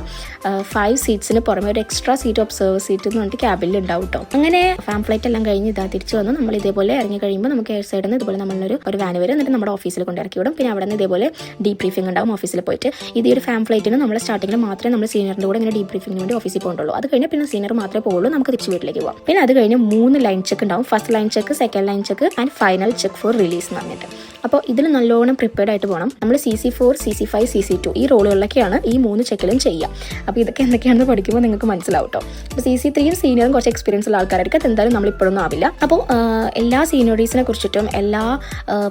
5 സീറ്റ്സിന് പുറമെ ഒരു എക്സ്ട്രാ സീറ്റ് ഒബ്സർവർ സീറ്റ് എന്ന് പറഞ്ഞിട്ട് ക്യാബിനിൽ ഉണ്ടാവും കേട്ടോ. അങ്ങനെ ഫാം ഫ്ലൈറ്റ് എല്ലാം കഴിഞ്ഞ് ഇതാ തിരിച്ചു വന്നു. നമ്മൾ ഇതേപോലെ ഇറങ്ങി കഴിയുമ്പോൾ നമുക്ക് എയർ സൈഡിൽ നിന്ന് ഇതുപോലെ നമ്മളൊരു വാൻ വരും, എന്നിട്ട് നമ്മുടെ ഓഫീസിൽ കൊണ്ട് ഇറക്കി വിടും. പിന്നെ അവിടെ നിന്ന് ഇതേപോലെ ഡീബ്രീഫിംഗ് ഉണ്ടാവും ഓഫീസിൽ പോയിട്ട്. ഇത് ഈ ഒരു ഫാം ഫ്ലൈറ്റിന് നമ്മൾ സ്റ്റാർട്ടിങ്ങിൽ മാത്രമേ നമ്മൾ സീനിയറിൻ്റെ കൂടെ ഇങ്ങനെ ഡീബ്രീഫിംഗിന് വേണ്ടി ഓഫീസിൽ പോകണ്ടുള്ളൂ. അത് കഴിഞ്ഞാൽ പിന്നെ സീനിയർ മാത്രമേ പോകുള്ളൂ, നമുക്ക് തിരിച്ച് വീട്ടിലേക്ക് പോകാം. പിന്നെ അത് കഴിഞ്ഞ് 3 ലൈൻ ചെക്ക് ഉണ്ടാവും. First line check, second line check and final check for release എന്ന് പറഞ്ഞിട്ട്. അപ്പോൾ ഇതിൽ നല്ലോണം പ്രിപ്പയർഡ് ആയിട്ട് പോകണം. നമ്മൾ CC4, CC5, CC2 ഈ റോളുകളിലൊക്കെയാണ് ഈ 3 ചെക്കിലും ചെയ്യുക. അപ്പോൾ ഇതൊക്കെ എന്തൊക്കെയാണെന്ന് പഠിക്കുമ്പോൾ നിങ്ങൾക്ക് മനസ്സിലാവും കേട്ടോ. അപ്പോൾ CC3യും സീനിയറും കുറച്ച് എക്സ്പീരിയൻസ് ഉള്ള ആൾക്കാരായിരിക്കും, അത് എന്തായാലും നമ്മൾ ഇപ്പോഴൊന്നും ആവില്ല. അപ്പോൾ എല്ലാ സീനിയോറിറ്റീസിനെ കുറിച്ചിട്ടും എല്ലാ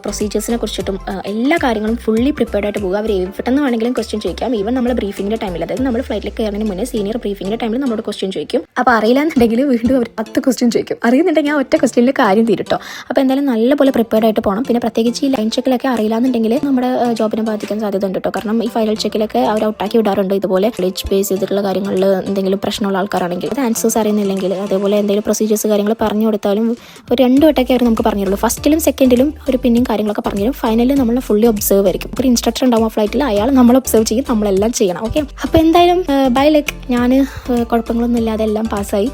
പ്രൊസീജിയേഴ്സിനെ കുറിച്ചിട്ടും എല്ലാ കാര്യങ്ങളും ഫുള്ളി പ്രിപ്പയർഡ് ആയിട്ട് പോകുക. അവർ എവിടെന്ന് വേണമെങ്കിലും ക്വസ്റ്റ്യൻ ചോദിക്കാം. ഈവൻ നമ്മൾ ബ്രീഫിങ്ങിൻ്റെ ടൈമിൽ, അതായത് നമ്മൾ ഫ്ലൈറ്റിൽ കയറുന്നതിന് മുന്നേ സീനിയർ ബ്രീഫിങ്ങിൻ്റെ ടൈമിൽ നമ്മളോട് ക്വസ്റ്റ്യൻ ചോദിക്കും. അപ്പോൾ അറിയില്ല എന്നുണ്ടെങ്കിൽ വീണ്ടും അവർ 10 ക്വസ്റ്റ്യൻ ചോദിക്കും. അറിയുന്നുണ്ടെങ്കിൽ ആ ഒറ്റ ക്വസ്റ്റ്യനിൽ കാര്യം തീരും കേട്ടോ. അപ്പോൾ എന്തായാലും നല്ലപോലെ പ്രിപ്പയർഡ് ആയിട്ട് പോകണം. പിന്നെ പ്രത്യേകിച്ച് ഈ ലൈൻ ചെക്കിലൊക്കെ അറിയില്ല എന്നുണ്ടെങ്കിൽ നമ്മുടെ ജോബിനെ ബാധിക്കാൻ സാധ്യത ഉണ്ട് കേട്ടോ. കാരണം ഈ ഫൈനൽ ചെക്കിലൊക്കെ അവർ ഔട്ടാക്കി വിടാറുണ്ട്. ഇതുപോലെ ലിച്ച് ബേസ് ചെയ്തിട്ടുള്ള കാര്യങ്ങളിൽ എന്തെങ്കിലും പ്രശ്നമുള്ള ആൾക്കാരാണെങ്കിൽ, അത് ആൻസേഴ്സ് അറിയുന്നില്ലെങ്കിൽ, അതേപോലെ എന്തെങ്കിലും പ്രൊസീജിയേഴ്സ് കാര്യങ്ങൾ പറഞ്ഞു കൊടുത്താലും ഒരു 2 വട്ടമൊക്കെ അവർ നമുക്ക് പറഞ്ഞു തരുള്ളൂ. ഫസ്റ്റിലും സെക്കൻഡിലും ഒരു പിന്നെയും കാര്യങ്ങളൊക്കെ പറഞ്ഞു തരും. ഫൈനലിൽ നമ്മൾ ഫുള്ളി ഒബ്സർവ് ആയിരിക്കും. ഒരു ഇൻസ്ട്രക്ടർ ഉണ്ടാവും ആ ഫ്ലൈറ്റിൽ, അയാൾ നമ്മൾ ഒബ്സർവ് ചെയ്യും, നമ്മളെല്ലാം ചെയ്യണം. ഓക്കെ, അപ്പോൾ എന്തായാലും ബൈ ലക്ക്. ഞാൻ കുഴപ്പങ്ങളൊന്നും ഇല്ലാതെ എല്ലാം പാസ്സായി.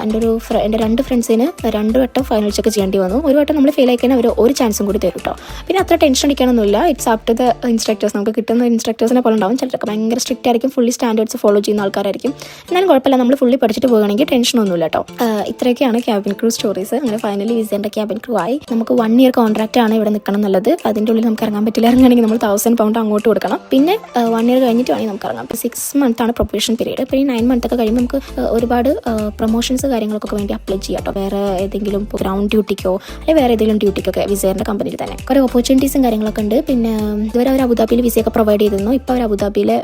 എൻ്റെ 2 ഫ്രണ്ട്സിന് 2 വട്ടം ഫൈനൽ ചെക്ക് ചെയ്യേണ്ടി വന്നു. ഒരു വട്ടം നമ്മൾ ഫെയിൽ ആയിക്കഴിഞ്ഞാൽ അവർ ഒരു ചാൻസും കൂടി തരും കേട്ടോ. പിന്നെ അത്ര ടെൻഷൻ അടിക്കാനൊന്നുമില്ല. It's up to the instructors. നമുക്ക് കിട്ടുന്ന ഇൻസ്ട്രക്ടേഴ്സിനെ പോലെ ഉണ്ടാവും. ചിലർക്ക് ഭയങ്കര സ്ട്രിക്റ്റ് ആയിരിക്കും, ഫുള്ളി സ്റ്റാൻഡേർഡ്സ് ഫോളോ ചെയ്യുന്ന ആൾക്കാരായിരിക്കും. എന്നാലും കുഴപ്പമില്ല, നമ്മൾ ഫുള്ളി പഠിച്ചിട്ട് പോകുകയാണെങ്കിൽ ടെൻഷനൊന്നുമില്ല കേട്ടോ. ഇത്രയൊക്കെയാണ് ക്യാബിൻ ക്രൂ സ്റ്റോറീസ്. അങ്ങനെ ഫൈനലി വിസേൻ്റെ ക്യാബിൻ ക്രൂ ആയി. നമുക്ക് 1 ഇയർ കോൺട്രാക്റ്റ് ആണ് ഇവിടെ നിൽക്കണം എന്നുള്ളത്. അതിൻ്റെ ഉള്ളിൽ നമുക്ക് ഇറങ്ങാൻ പറ്റില്ല. ഇറങ്ങുകയാണെങ്കിൽ നമ്മൾ £1000 അങ്ങോട്ട് കൊടുക്കണം. പിന്നെ 1 ഇയർ കഴിഞ്ഞിട്ട് വേണമെങ്കിൽ നമുക്ക് ഇറങ്ങാം. ഇപ്പോൾ 6 months ആണ് പ്രൊബേഷൻ പീരീഡ്. പിന്നെ 9 months ഒക്കെ കഴിയുമ്പോൾ നമുക്ക് ഒരുപാട് പ്രൊമോഷൻസ് കാര്യങ്ങൾക്കൊക്കെ വേണ്ടി അപ്ലൈ ചെയ്യാം കേട്ടോ. വേറെ ഏതെങ്കിലും ഗ്രൗണ്ട് ഡ്യൂട്ടിക്കോ അല്ലെങ്കിൽ വേറെ ഏതെങ്കിലും ഡ്യൂട്ടിക്കൊക്കെ വിസേറിൻ്റെ കമ്പനിയിൽ തന്നെ കുറേ ഓപ്പർച്യൂണിറ്റീസും കാര്യങ്ങളൊക്കെ ഉണ്ട്. പിന്നെ ഇതുവരെ അവർ അബുദാബിയിൽ വിസയൊക്കെ പ്രൊവൈഡ് ചെയ്തിരുന്നു. ഇപ്പോൾ അവർ അബുദാബിയിലെ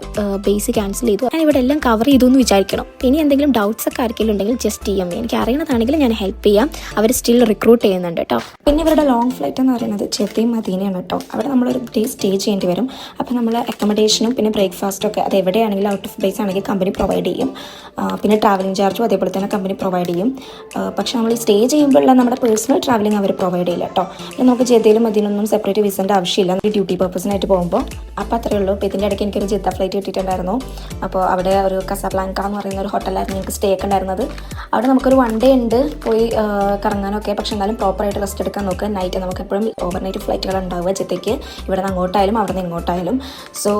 ബേസ് ക്യാൻസൽ ചെയ്തു. ഞാൻ ഇവിടെ എല്ലാം കവർ ചെയ്തു എന്ന് വിചാരിക്കണം. ഇനി എന്തെങ്കിലും ഡൗട്ട്സ് ഒക്കെ ആർക്കെങ്കിലും ഉണ്ടെങ്കിൽ ജസ്റ്റ് ചെയ്യാം. എനിക്ക് അറിയണതാണെങ്കിൽ ഞാൻ ഹെൽപ്പ് ചെയ്യാം. അവർ സ്റ്റിൽ റിക്രൂട്ട് ചെയ്യുന്നുണ്ട് കേട്ടോ. പിന്നെ ഇവരുടെ ലോങ് ഫ്ലൈറ്റ് എന്ന് പറയുന്നത് ചെത്തയും മദീനയാണ് കേട്ടോ. അവിടെ നമ്മളൊരു ഡേ സ്റ്റേ ചെയ്യേണ്ടി വരും. അപ്പോൾ നമ്മൾ അക്കോമഡേഷനും പിന്നെ ബ്രേക്ക്ഫാസ്റ്റും ഒക്കെ അത് എവിടെയാണെങ്കിലും ഔട്ട് ഓഫ് ബേസ് ആണെങ്കിൽ കമ്പനി പ്രൊവൈഡ് ചെയ്യും. പിന്നെ ട്രാവലിംഗ് ചാർജും അതേപോലെ തന്നെ കമ്പനി പ്രൊവൈഡ് ചെയ്യും. പക്ഷെ നമ്മൾ സ്റ്റേ ചെയ്യുമ്പോഴുള്ള നമ്മുടെ പേഴ്സണൽ ട്രാവലിംഗ് അവർ പ്രൊവൈഡ് ചെയ്യില്ല കേട്ടോ. പിന്നെ നമുക്ക് ജെദ്ദയിലും അതിനൊന്നും സെപ്പറേറ്റ് വിസേൻ്റെ ആവശ്യമില്ല, ഡ്യൂട്ടി പർപ്പസിനായിട്ട് പോകുമ്പോൾ. അപ്പോൾ അത്രയേ ഉള്ളൂ. ഇപ്പോൾ ഇതിൻ്റെ ഇടയ്ക്ക് എനിക്കൊരു ജിദ്ദ ഫ്ലൈറ്റ് കിട്ടിയിട്ടുണ്ടായിരുന്നു. അപ്പോൾ അവിടെ ഒരു കസാബ്ലാങ്ക എന്ന് പറയുന്ന ഒരു ഹോട്ടലായിരുന്നു എനിക്ക് സ്റ്റേ ഒക്കെ ഉണ്ടായിരുന്നത്. അവിടെ നമുക്കൊരു 1 day ഉണ്ട് പോയി കറങ്ങാനൊക്കെ. പക്ഷെ എന്നാലും പ്രോപ്പറായിട്ട് റെസ്റ്റ് എടുക്കാൻ നോക്കുക. നൈറ്റ് നമുക്ക് എപ്പോഴും ഓവർനൈറ്റ് ഫ്ലൈറ്റുകൾ ഉണ്ടാവുക ജിദ്ദയ്ക്ക്, ഇവിടെ നിന്ന് അങ്ങോട്ടായാലും അവിടെ നിന്ന് ഇങ്ങോട്ടായാലും. സോ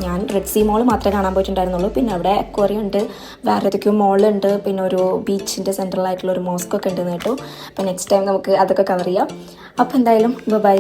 ഞാൻ റെഡ് സീ മോൾ മാത്രമേ കാണാൻ പോയിട്ടുണ്ടായിരുന്നുള്ളൂ. പിന്നെ അവിടെ അക്വേറിയം ഉണ്ട്, വേറെ ഏതൊക്കെയോ മോളുണ്ട്, പിന്നെ ഒരു ബീച്ചിൻ്റെ സെൻട്രലായിട്ടുള്ള ഒരു മോസ്ക് ഒക്കെ ഉണ്ടെന്ന് കേട്ടോ. അപ്പോൾ നെക്സ്റ്റ് ടൈം നമുക്ക് അതൊക്കെ കവർ ചെയ്യാം. അപ്പോൾ എന്തായാലും ബൈ.